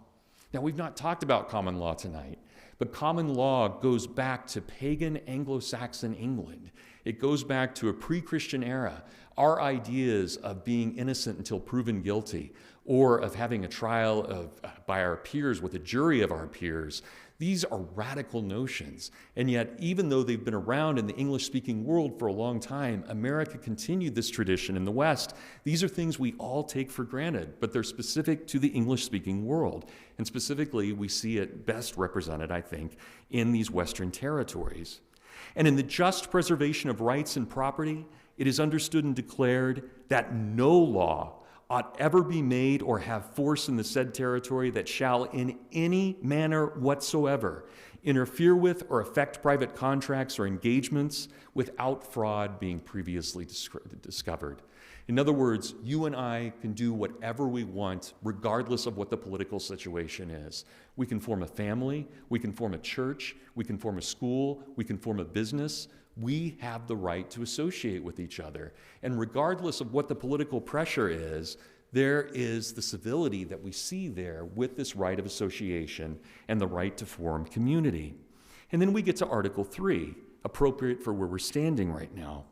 Now, we've not talked about common law tonight, but common law goes back to pagan Anglo-Saxon England. It goes back to a pre-Christian era. Our ideas of being innocent until proven guilty, or of having a trial by our peers with a jury of our peers, these are radical notions. And yet, even though they've been around in the English-speaking world for a long time, America continued this tradition in the West. These are things we all take for granted, but they're specific to the English-speaking world. And specifically, we see it best represented, I think, in these Western territories. And in the just preservation of rights and property, it is understood and declared that no law ought ever be made or have force in the said territory that shall in any manner whatsoever interfere with or affect private contracts or engagements without fraud being previously discovered. In other words, you and I can do whatever we want regardless of what the political situation is. We can form a family, we can form a church, we can form a school, we can form a business. We have the right to associate with each other. And regardless of what the political pressure is, there is the civility that we see there with this right of association and the right to form community. And then we get to Article 3, appropriate for where we're standing right now.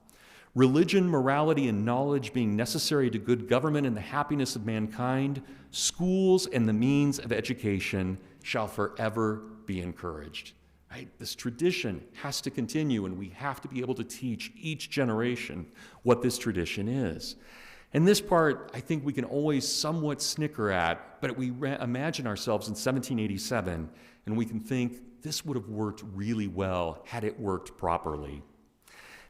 Religion, morality, and knowledge being necessary to good government and the happiness of mankind, schools and the means of education shall forever be encouraged. Right? This tradition has to continue, and we have to be able to teach each generation what this tradition is. And this part, I think we can always somewhat snicker at, but we imagine ourselves in 1787, and we can think this would have worked really well had it worked properly.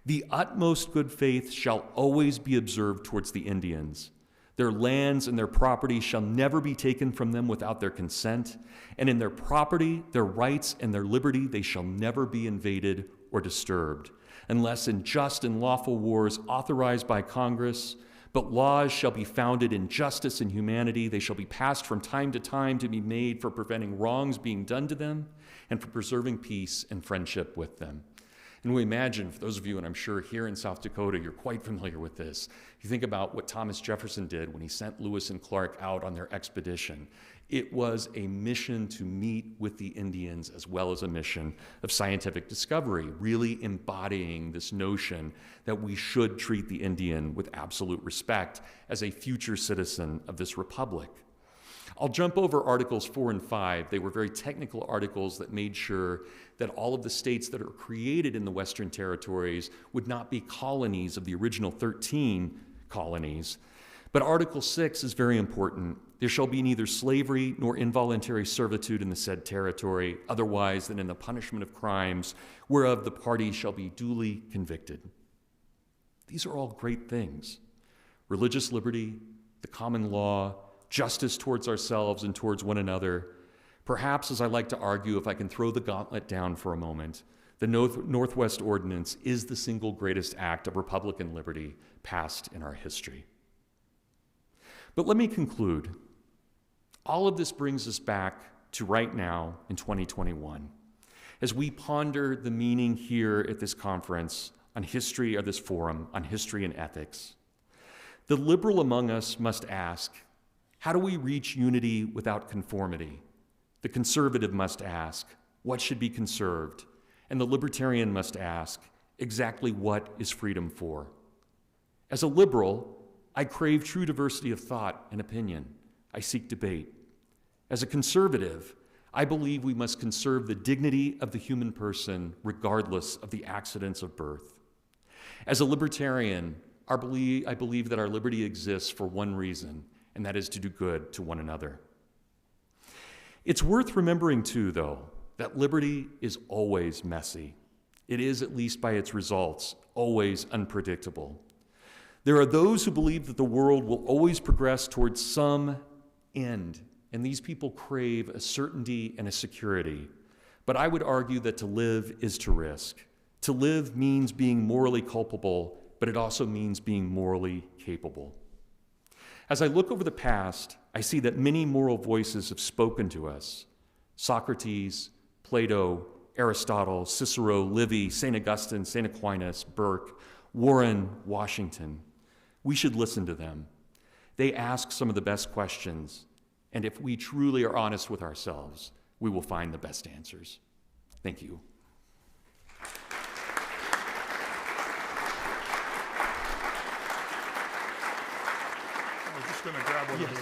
The utmost good faith shall always be observed towards the Indians. Their lands and their property shall never be taken from them without their consent, and in their property, their rights, and their liberty they shall never be invaded or disturbed, unless in just and lawful wars authorized by Congress. But laws shall be founded in justice and humanity. They shall be passed from time to time to be made for preventing wrongs being done to them and for preserving peace and friendship with them. And we imagine, for those of you, and I'm sure here in South Dakota, you're quite familiar with this, you think about what Thomas Jefferson did when he sent Lewis and Clark out on their expedition. It was a mission to meet with the Indians as well as a mission of scientific discovery, really embodying this notion that we should treat the Indian with absolute respect as a future citizen of this republic. I'll jump over Articles 4 and 5. They were very technical articles that made sure that all of the states that are created in the Western Territories would not be colonies of the original 13 colonies. But Article 6 is very important. There shall be neither slavery nor involuntary servitude in the said territory, otherwise than in the punishment of crimes, whereof the party shall be duly convicted. These are all great things. Religious liberty, the common law, justice towards ourselves and towards one another. Perhaps, as I like to argue, if I can throw the gauntlet down for a moment, the Northwest Ordinance is the single greatest act of Republican liberty passed in our history. But let me conclude. All of this brings us back to right now in 2021, as we ponder the meaning here at this conference on history, or this forum on history and ethics. The liberal among us must ask, how do we reach unity without conformity? The conservative must ask, what should be conserved? And the libertarian must ask, exactly what is freedom for? As a liberal, I crave true diversity of thought and opinion. I seek debate. As a conservative, I believe we must conserve the dignity of the human person regardless of the accidents of birth. As a libertarian, I believe that our liberty exists for one reason, and that is to do good to one another. It's worth remembering, too, though, that liberty is always messy. It is, at least by its results, always unpredictable. There are those who believe that the world will always progress towards some end, and these people crave a certainty and a security. But I would argue that to live is to risk. To live means being morally culpable, but it also means being morally capable. As I look over the past, I see that many moral voices have spoken to us. Socrates, Plato, Aristotle, Cicero, Livy, St. Augustine, St. Aquinas, Burke, Warren, Washington. We should listen to them. They ask some of the best questions, and if we truly are honest with ourselves, we will find the best answers. Thank you. I'm just going to grab one of those.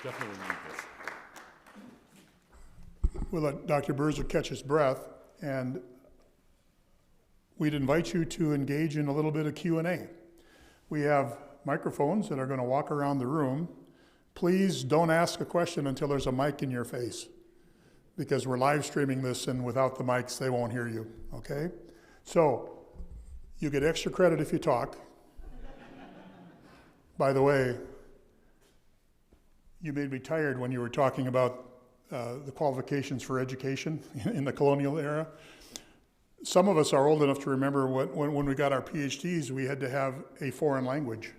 Definitely need this. We'll let Dr. Birzer catch his breath, and we'd invite you to engage in a little bit of Q&A. We have microphones that are going to walk around the room. Please don't ask a question until there's a mic in your face, because we're live streaming this, and without the mics, they won't hear you, okay? So, you get extra credit if you talk. By the way, you made me tired when you were talking about the qualifications for education in the colonial era. Some of us are old enough to remember when we got our PhDs, we had to have a foreign language.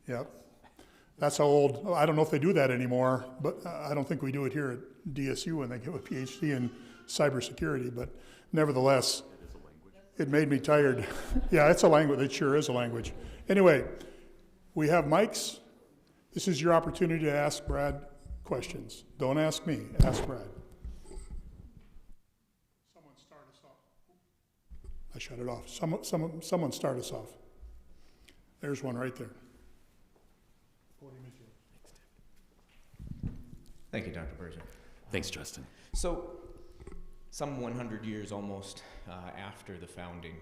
Yep. That's how old. I don't know if they do that anymore, but I don't think we do it here at DSU when they give a PhD in cybersecurity, but nevertheless, it made me tired. Yeah, it's a language. It sure is a language. Anyway, we have mics. This is your opportunity to ask Brad questions. Don't ask me, ask Brad. Someone start us off. I shut it off. Someone start us off. There's one right there. Thank you, Dr. Birzer. Thanks, Justin. So, some 100 years almost after the founding,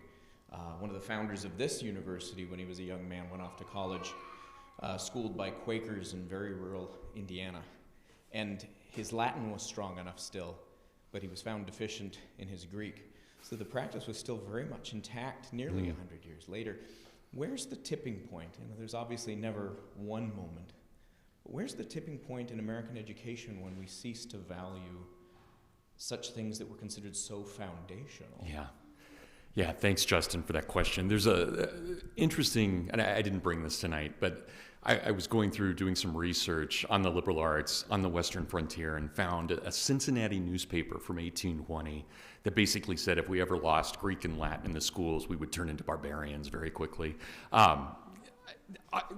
one of the founders of this university, when he was a young man, went off to college schooled by Quakers in very rural Indiana. And his Latin was strong enough still, but he was found deficient in his Greek. So the practice was still very much intact nearly 100 years later. Where's the tipping point? There's obviously never one moment. But where's the tipping point in American education when we cease to value such things that were considered so foundational? Yeah, thanks, Justin, for that question. There's a interesting, and I didn't bring this tonight, but I was going through doing some research on the liberal arts on the Western frontier and found a Cincinnati newspaper from 1820 that basically said if we ever lost Greek and Latin in the schools, we would turn into barbarians very quickly.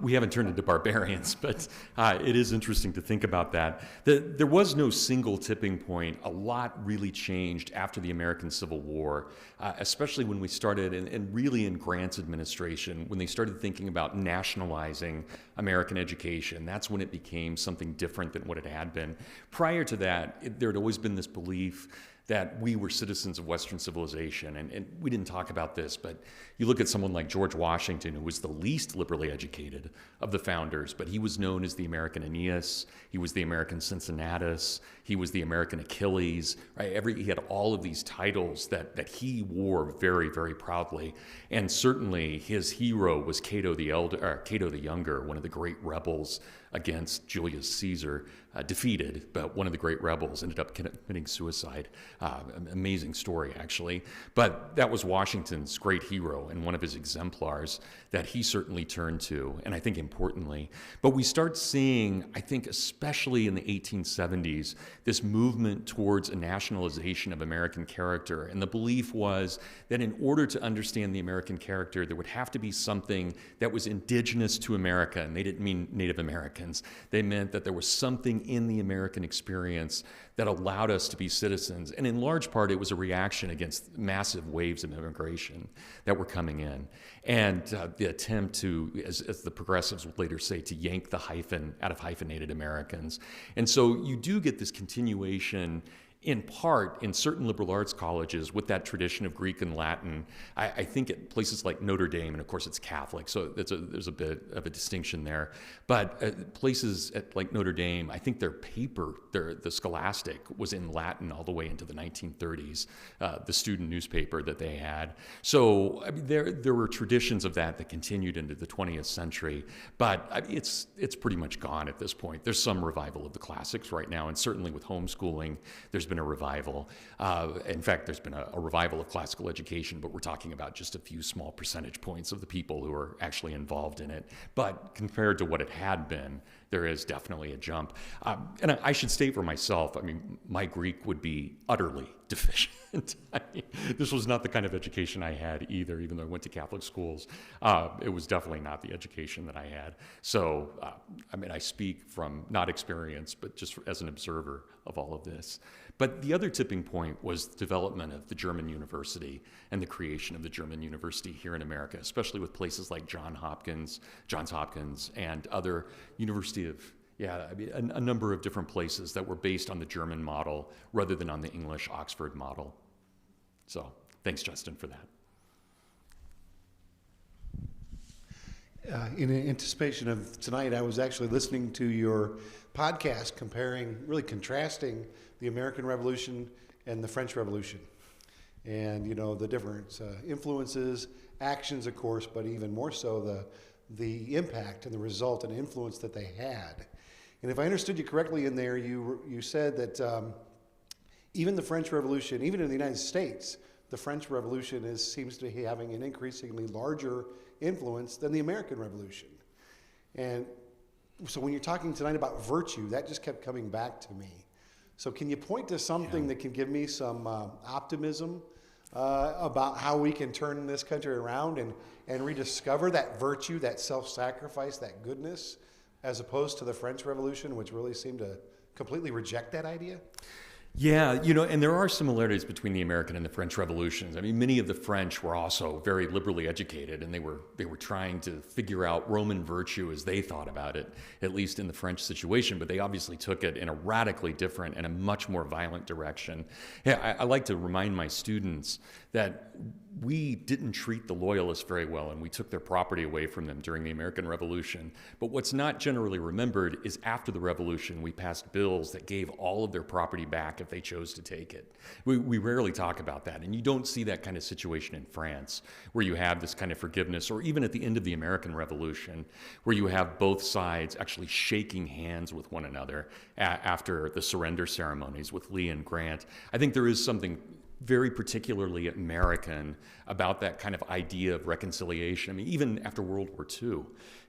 We haven't turned into barbarians, but it is interesting to think about that. There was no single tipping point. A lot really changed after the American Civil War, especially when we started, and really in Grant's administration, when they started thinking about nationalizing American education. That's when it became something different than what it had been. Prior to that, there had always been this belief that we were citizens of Western civilization. And we didn't talk about this, but you look at someone like George Washington, who was the least liberally educated of the founders, but he was known as the American Aeneas, he was the American Cincinnatus, he was the American Achilles, right? He had all of these titles that he wore very, very proudly. And certainly his hero was Cato the Younger, one of the great rebels against Julius Caesar, defeated, but one of the great rebels ended up committing suicide. Amazing story, actually. But that was Washington's great hero and one of his exemplars that he certainly turned to, and I think importantly. But we start seeing, I think especially in the 1870s, this movement towards a nationalization of American character. And the belief was that in order to understand the American character, there would have to be something that was indigenous to America, and they didn't mean Native Americans. They meant that there was something in the American experience that allowed us to be citizens. And in large part, it was a reaction against massive waves of immigration that were coming in. And the attempt to, as the progressives would later say, to yank the hyphen out of hyphenated Americans. And so you do get this continuation in part in certain liberal arts colleges with that tradition of Greek and Latin. I think at places like Notre Dame, and of course it's Catholic, so there's a bit of a distinction there. But places like Notre Dame, I think their paper, the Scholastic, was in Latin all the way into the 1930s, the student newspaper that they had. So I mean, there were traditions of that continued into the 20th century, but it's pretty much gone at this point. There's some revival of the classics right now, and certainly with homeschooling, there's been a revival. In fact, there's been a revival of classical education, but we're talking about just a few small percentage points of the people who are actually involved in it. But compared to what it had been, there is definitely a jump. And I should state for myself, I mean, my Greek would be utterly deficient. I mean, this was not the kind of education I had either, even though I went to Catholic schools. It was definitely not the education that I had. So, I mean, I speak from not experience, but just as an observer of all of this. But the other tipping point was the development of the German university and the creation of the German university here in America, especially with places like Johns Hopkins, and other university of, a number of different places that were based on the German model rather than on the English Oxford model. So thanks, Justin, for that. In anticipation of tonight, I was actually listening to your podcast really contrasting the American Revolution and the French Revolution. And, the different influences, actions, of course, but even more so the impact and the result and influence that they had. And if I understood you correctly in there, you said that even the French Revolution, even in the United States, the French Revolution seems to be having an increasingly larger influence than the American Revolution. And so when you're talking tonight about virtue, that just kept coming back to me. So can you point to something that can give me some optimism about how we can turn this country around and rediscover that virtue, that self-sacrifice, that goodness, as opposed to the French Revolution, which really seemed to completely reject that idea? Yeah, and there are similarities between the American and the French revolutions. I mean, many of the French were also very liberally educated, and they were trying to figure out Roman virtue as they thought about it, at least in the French situation, but they obviously took it in a radically different and a much more violent direction. Yeah, I like to remind my students that we didn't treat the Loyalists very well, and we took their property away from them during the American Revolution. But what's not generally remembered is after the Revolution, we passed bills that gave all of their property back if they chose to take it. We rarely talk about that, and you don't see that kind of situation in France, where you have this kind of forgiveness, or even at the end of the American Revolution, where you have both sides actually shaking hands with one another after the surrender ceremonies with Lee and Grant. I think there is something very particularly American about that kind of idea of reconciliation. I mean, even after World War II,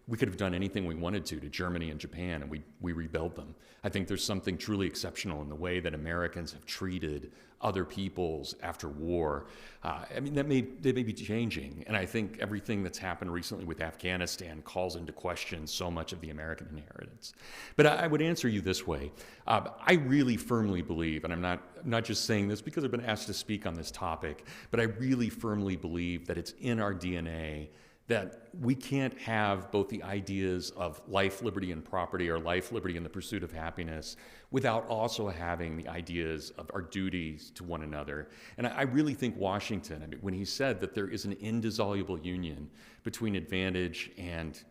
we could have done anything we wanted to Germany and Japan, and we rebuilt them. I think there's something truly exceptional in the way that Americans have treated other peoples after war. I mean, they may be changing, and I think everything that's happened recently with Afghanistan calls into question so much of the American inheritance. But I would answer you this way. I really firmly believe, and I'm not just saying this because I've been asked to speak on this topic, but I really firmly believe that it's in our DNA that we can't have both the ideas of life, liberty, and property, or life, liberty, and the pursuit of happiness, without also having the ideas of our duties to one another. And I really think Washington, I mean, when he said that there is an indissoluble union between advantage and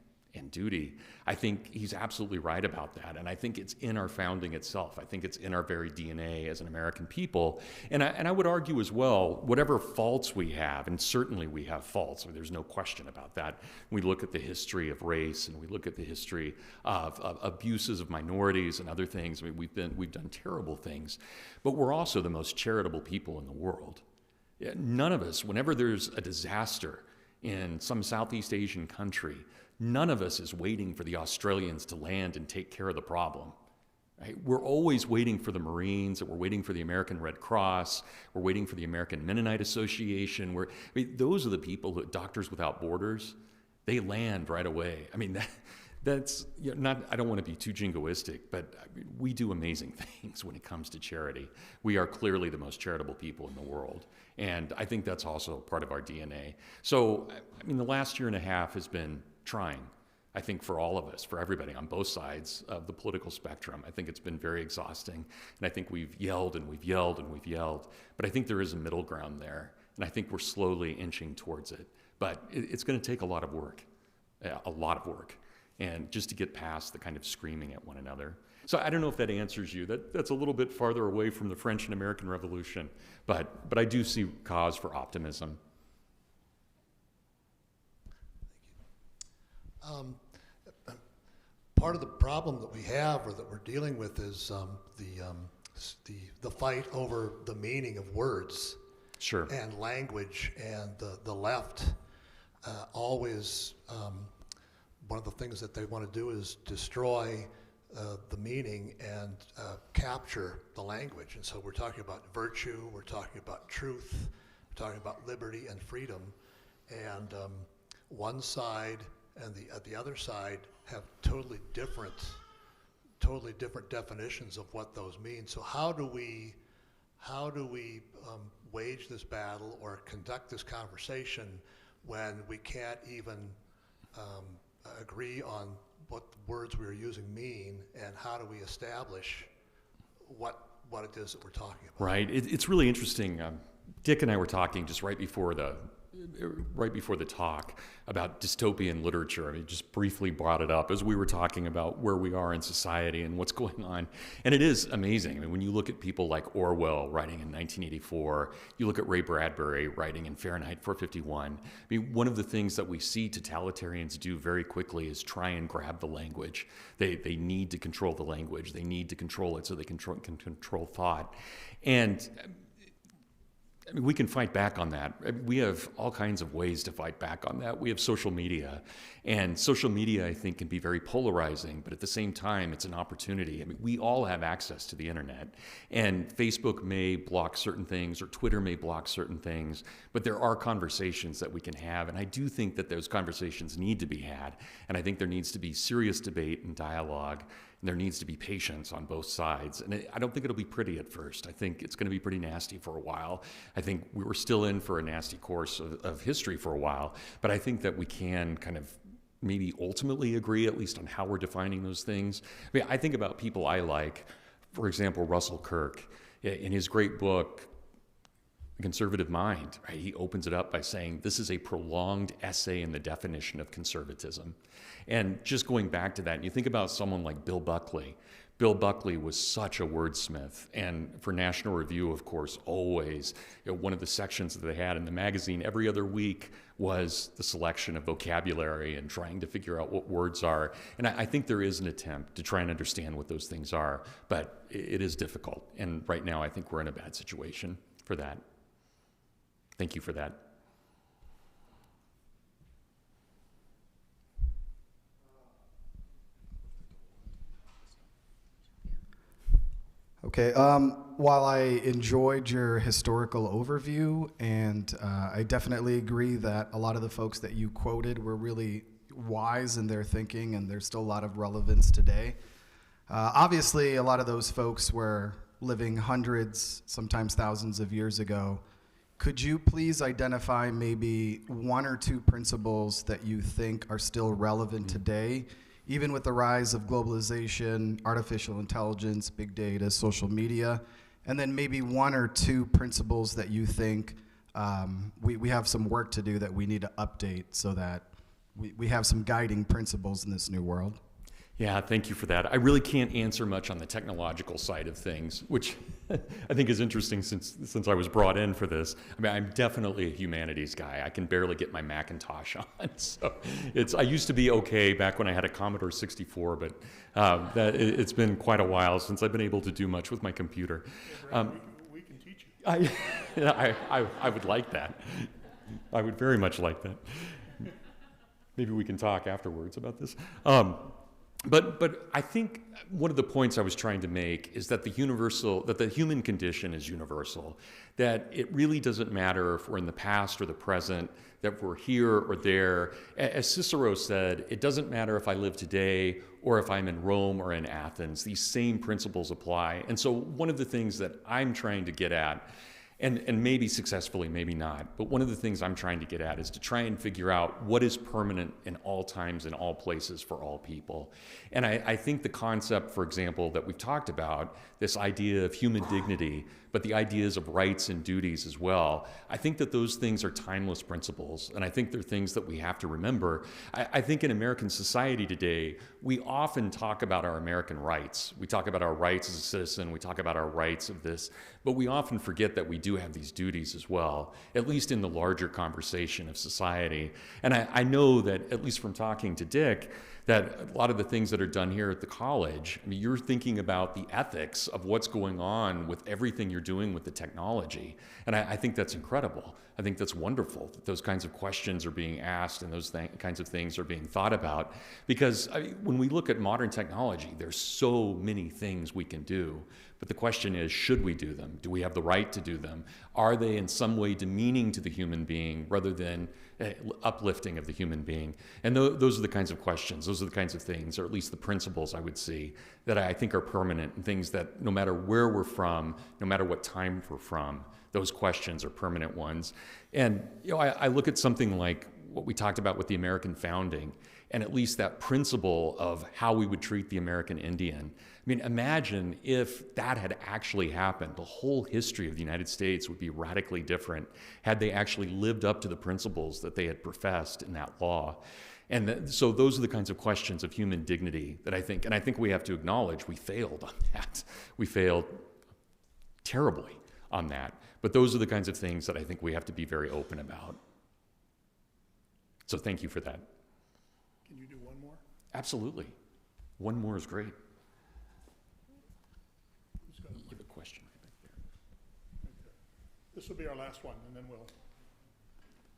duty, I think he's absolutely right about that. And I think it's in our founding itself. I think it's in our very DNA as an American people. And I would argue as well, whatever faults we have, and certainly we have faults, I mean, there's no question about that. We look at the history of race, and we look at the history of abuses of minorities and other things. I mean, we've done terrible things, but we're also the most charitable people in the world. None of us, whenever there's a disaster in some Southeast Asian country, none of us is waiting for the Australians to land and take care of the problem. Right? We're always waiting for the Marines, and we're waiting for the American Red Cross, we're waiting for the American Mennonite Association. Those are the people, Doctors Without Borders, they land right away. I mean, that's I don't want to be too jingoistic, but we do amazing things when it comes to charity. We are clearly the most charitable people in the world. And I think that's also part of our DNA. So, I mean, the last year and a half has been trying, I think, for all of us, for everybody on both sides of the political spectrum. I think it's been very exhausting, and I think we've yelled and we've yelled and we've yelled, but I think there is a middle ground there, and I think we're slowly inching towards it. But it's going to take a lot of work, and just to get past the kind of screaming at one another. So I don't know if that answers you. That's a little bit farther away from the French and American Revolution, but I do see cause for optimism. Part of the problem that we have, or that we're dealing with, is the fight over the meaning of words. Sure. And language, and the left always, one of the things that they want to do is destroy the meaning and capture the language. And so we're talking about virtue, we're talking about truth, we're talking about liberty and freedom, and one side and the other side have totally different definitions of what those mean. So how do we wage this battle or conduct this conversation when we can't even agree on what the words we are using mean, and how do we establish what it is that we're talking about? Right. It's really interesting. Dick and I were talking just right before the talk about dystopian literature. I mean, just briefly brought it up as we were talking about where we are in society and what's going on. And it is amazing. I mean, when you look at people like Orwell writing in 1984, you look at Ray Bradbury writing in Fahrenheit 451. I mean, one of the things that we see totalitarians do very quickly is try and grab the language. They need to control the language. They need to control it so they can control thought. And I mean, we can fight back on that. We have all kinds of ways to fight back on that. We have social media, and social media, I think, can be very polarizing, but at the same time, it's an opportunity. I mean, we all have access to the internet, and Facebook may block certain things, or Twitter may block certain things, but there are conversations that we can have, and I do think that those conversations need to be had, and I think there needs to be serious debate and dialogue. There needs to be patience on both sides. And I don't think it'll be pretty at first. I think it's going to be pretty nasty for a while. I think we were still in for a nasty course of history for a while. But I think that we can kind of maybe ultimately agree, at least on how we're defining those things. I mean, I think about people I like, for example, Russell Kirk. In his great book, conservative mind, right? He opens it up by saying this is a prolonged essay in the definition of conservatism. And just going back to that, and you think about someone like Bill Buckley. Bill Buckley was such a wordsmith, and for National Review, of course, always, one of the sections that they had in the magazine every other week was the selection of vocabulary and trying to figure out what words are. And I think there is an attempt to try and understand what those things are, but it is difficult. And right now, I think we're in a bad situation for that. Thank you for that. Okay, while I enjoyed your historical overview, and I definitely agree that a lot of the folks that you quoted were really wise in their thinking, and there's still a lot of relevance today. Obviously, a lot of those folks were living hundreds, sometimes thousands of years ago. Could you please identify maybe one or two principles that you think are still relevant today, even with the rise of globalization, artificial intelligence, big data, social media, and then maybe one or two principles that you think we have some work to do that we need to update so that we have some guiding principles in this new world? Yeah, thank you for that. I really can't answer much on the technological side of things, which I think is interesting since I was brought in for this. I mean, I'm definitely a humanities guy. I can barely get my Macintosh on. So I used to be okay back when I had a Commodore 64, but it's been quite a while since I've been able to do much with my computer. We can teach you. I would like that. I would very much like that. Maybe we can talk afterwards about this. But I think one of the points I was trying to make is that the human condition is universal, that it really doesn't matter if we're in the past or the present, that we're here or there. As Cicero said, it doesn't matter if I live today or if I'm in Rome or in Athens. These same principles apply. And so one of the things that I'm trying to get at, and maybe successfully, maybe not, but one of the things I'm trying to get at is to try and figure out what is permanent in all times, in all places, for all people. And I think the concept, for example, that we've talked about, this idea of human dignity, but the ideas of rights and duties as well, I think that those things are timeless principles, and I think they're things that we have to remember. I think in American society today, we often talk about our American rights. We talk about our rights as a citizen, we talk about our rights of this, but we often forget that we do have these duties as well, at least in the larger conversation of society. And I know that, at least from talking to Dick, that a lot of the things that are done here at the college, I mean, you're thinking about the ethics of what's going on with everything you're doing with the technology. And I think that's incredible. I think that's wonderful that those kinds of questions are being asked and those kinds of things are being thought about. Because when we look at modern technology, there's so many things we can do. But the question is, should we do them? Do we have the right to do them? Are they in some way demeaning to the human being rather than uplifting of the human being? And those are the kinds of questions, those are the kinds of things, or at least the principles I would see, that I think are permanent, and things that no matter where we're from, no matter what time we're from, those questions are permanent ones. And I look at something like what we talked about with the American founding, and at least that principle of how we would treat the American Indian. I mean, imagine if that had actually happened. The whole history of the United States would be radically different had they actually lived up to the principles that they had professed in that law. And so those are the kinds of questions of human dignity that I think we have to acknowledge we failed on that. We failed terribly on that. But those are the kinds of things that I think we have to be very open about. So thank you for that. Can you do one more? Absolutely. One more is great. Who's got You have a question right back there. right there? This will be our last one, and then we'll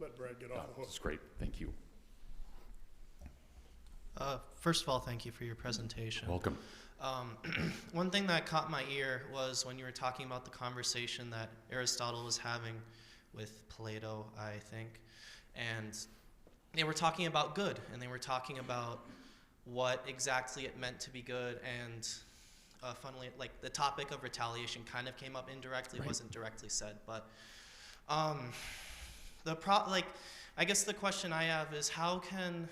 let Brad get off the hook. That's great. Thank you. First of all, thank you for your presentation. Welcome. One thing that caught my ear was when you were talking about the conversation that Aristotle was having with Plato, I think, and they were talking about good, and they were talking about what exactly it meant to be good, and funnily, like the topic of retaliation kind of came up indirectly. Right. It wasn't directly said, but I guess the question I have is how can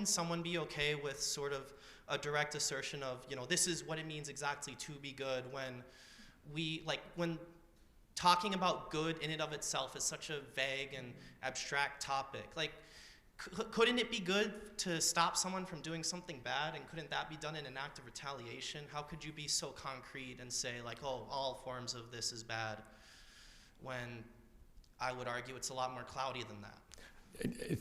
someone be okay with sort of a direct assertion of, this is what it means exactly to be good, when talking about good in and of itself is such a vague and abstract topic. Like, couldn't it be good to stop someone from doing something bad, and couldn't that be done in an act of retaliation? How could you be so concrete and say, like, oh, all forms of this is bad, when I would argue it's a lot more cloudy than that?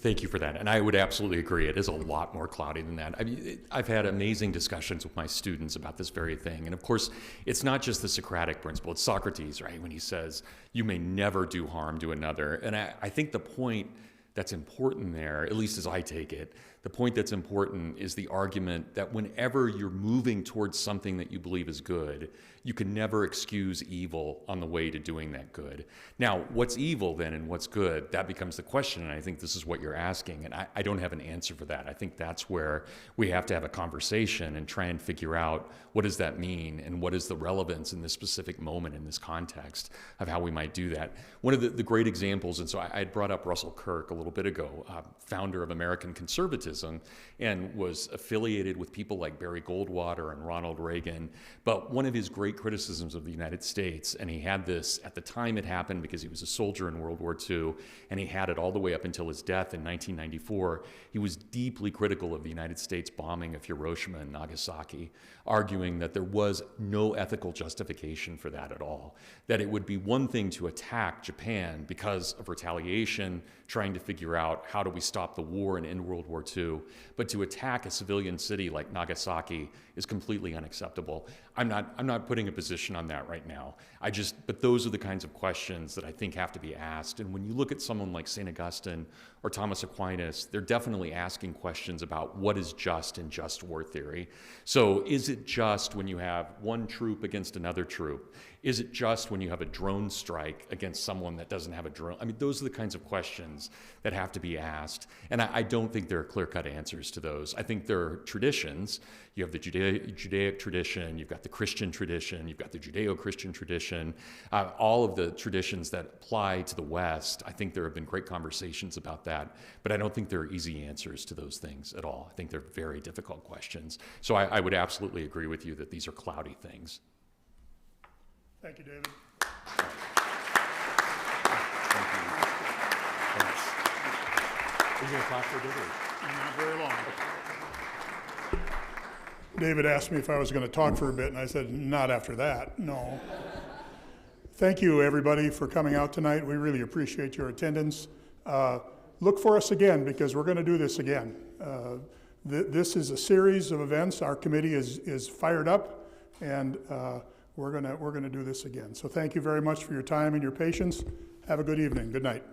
Thank you for that. And I would absolutely agree. It is a lot more cloudy than that. I mean, I've had amazing discussions with my students about this very thing. And of course, it's not just the Socratic principle. It's Socrates, right? When he says, you may never do harm to another. And I think the point that's important there, at least as I take it, the point that's important is the argument that whenever you're moving towards something that you believe is good, you can never excuse evil on the way to doing that good. Now, what's evil then and what's good? That becomes the question, and I think this is what you're asking, and I don't have an answer for that. I think that's where we have to have a conversation and try and figure out what does that mean and what is the relevance in this specific moment, in this context, of how we might do that. One of the great examples, and so I had brought up Russell Kirk a little bit ago, founder of American conservatism, and was affiliated with people like Barry Goldwater and Ronald Reagan. But one of his great criticisms of the United States, and he had this at the time it happened because he was a soldier in World War II, and he had it all the way up until his death in 1994, he was deeply critical of the United States bombing of Hiroshima and Nagasaki, arguing that there was no ethical justification for that at all, that it would be one thing to attack Japan because of retaliation, trying to figure out how do we stop the war and end World War II, but to attack a civilian city like Nagasaki is completely unacceptable. I'm not putting a position on that right now. But those are the kinds of questions that I think have to be asked. And when you look at someone like St. Augustine or Thomas Aquinas, they're definitely asking questions about what is just in just war theory. So is it just when you have one troop against another troop? Is it just when you have a drone strike against someone that doesn't have a drone? I mean, those are the kinds of questions that have to be asked. And I don't think there are clear-cut answers to those. I think there are traditions. You have the Judaic tradition, you've got the Christian tradition, you've got the Judeo-Christian tradition, all of the traditions that apply to the West. I think there have been great conversations about that, but I don't think there are easy answers to those things at all. I think they're very difficult questions. So I would absolutely agree with you that these are cloudy things. Thank you, David. Thank you. Thanks. Are you going to talk for a bit? Not very long. David asked me if I was going to talk for a bit, and I said, not after that, no. Thank you, everybody, for coming out tonight. We really appreciate your attendance. Look for us again, because we're going to do this again. This is a series of events. Our committee is fired up, and we're going to do this again. So thank you very much for your time and your patience. Have a good evening. Good night.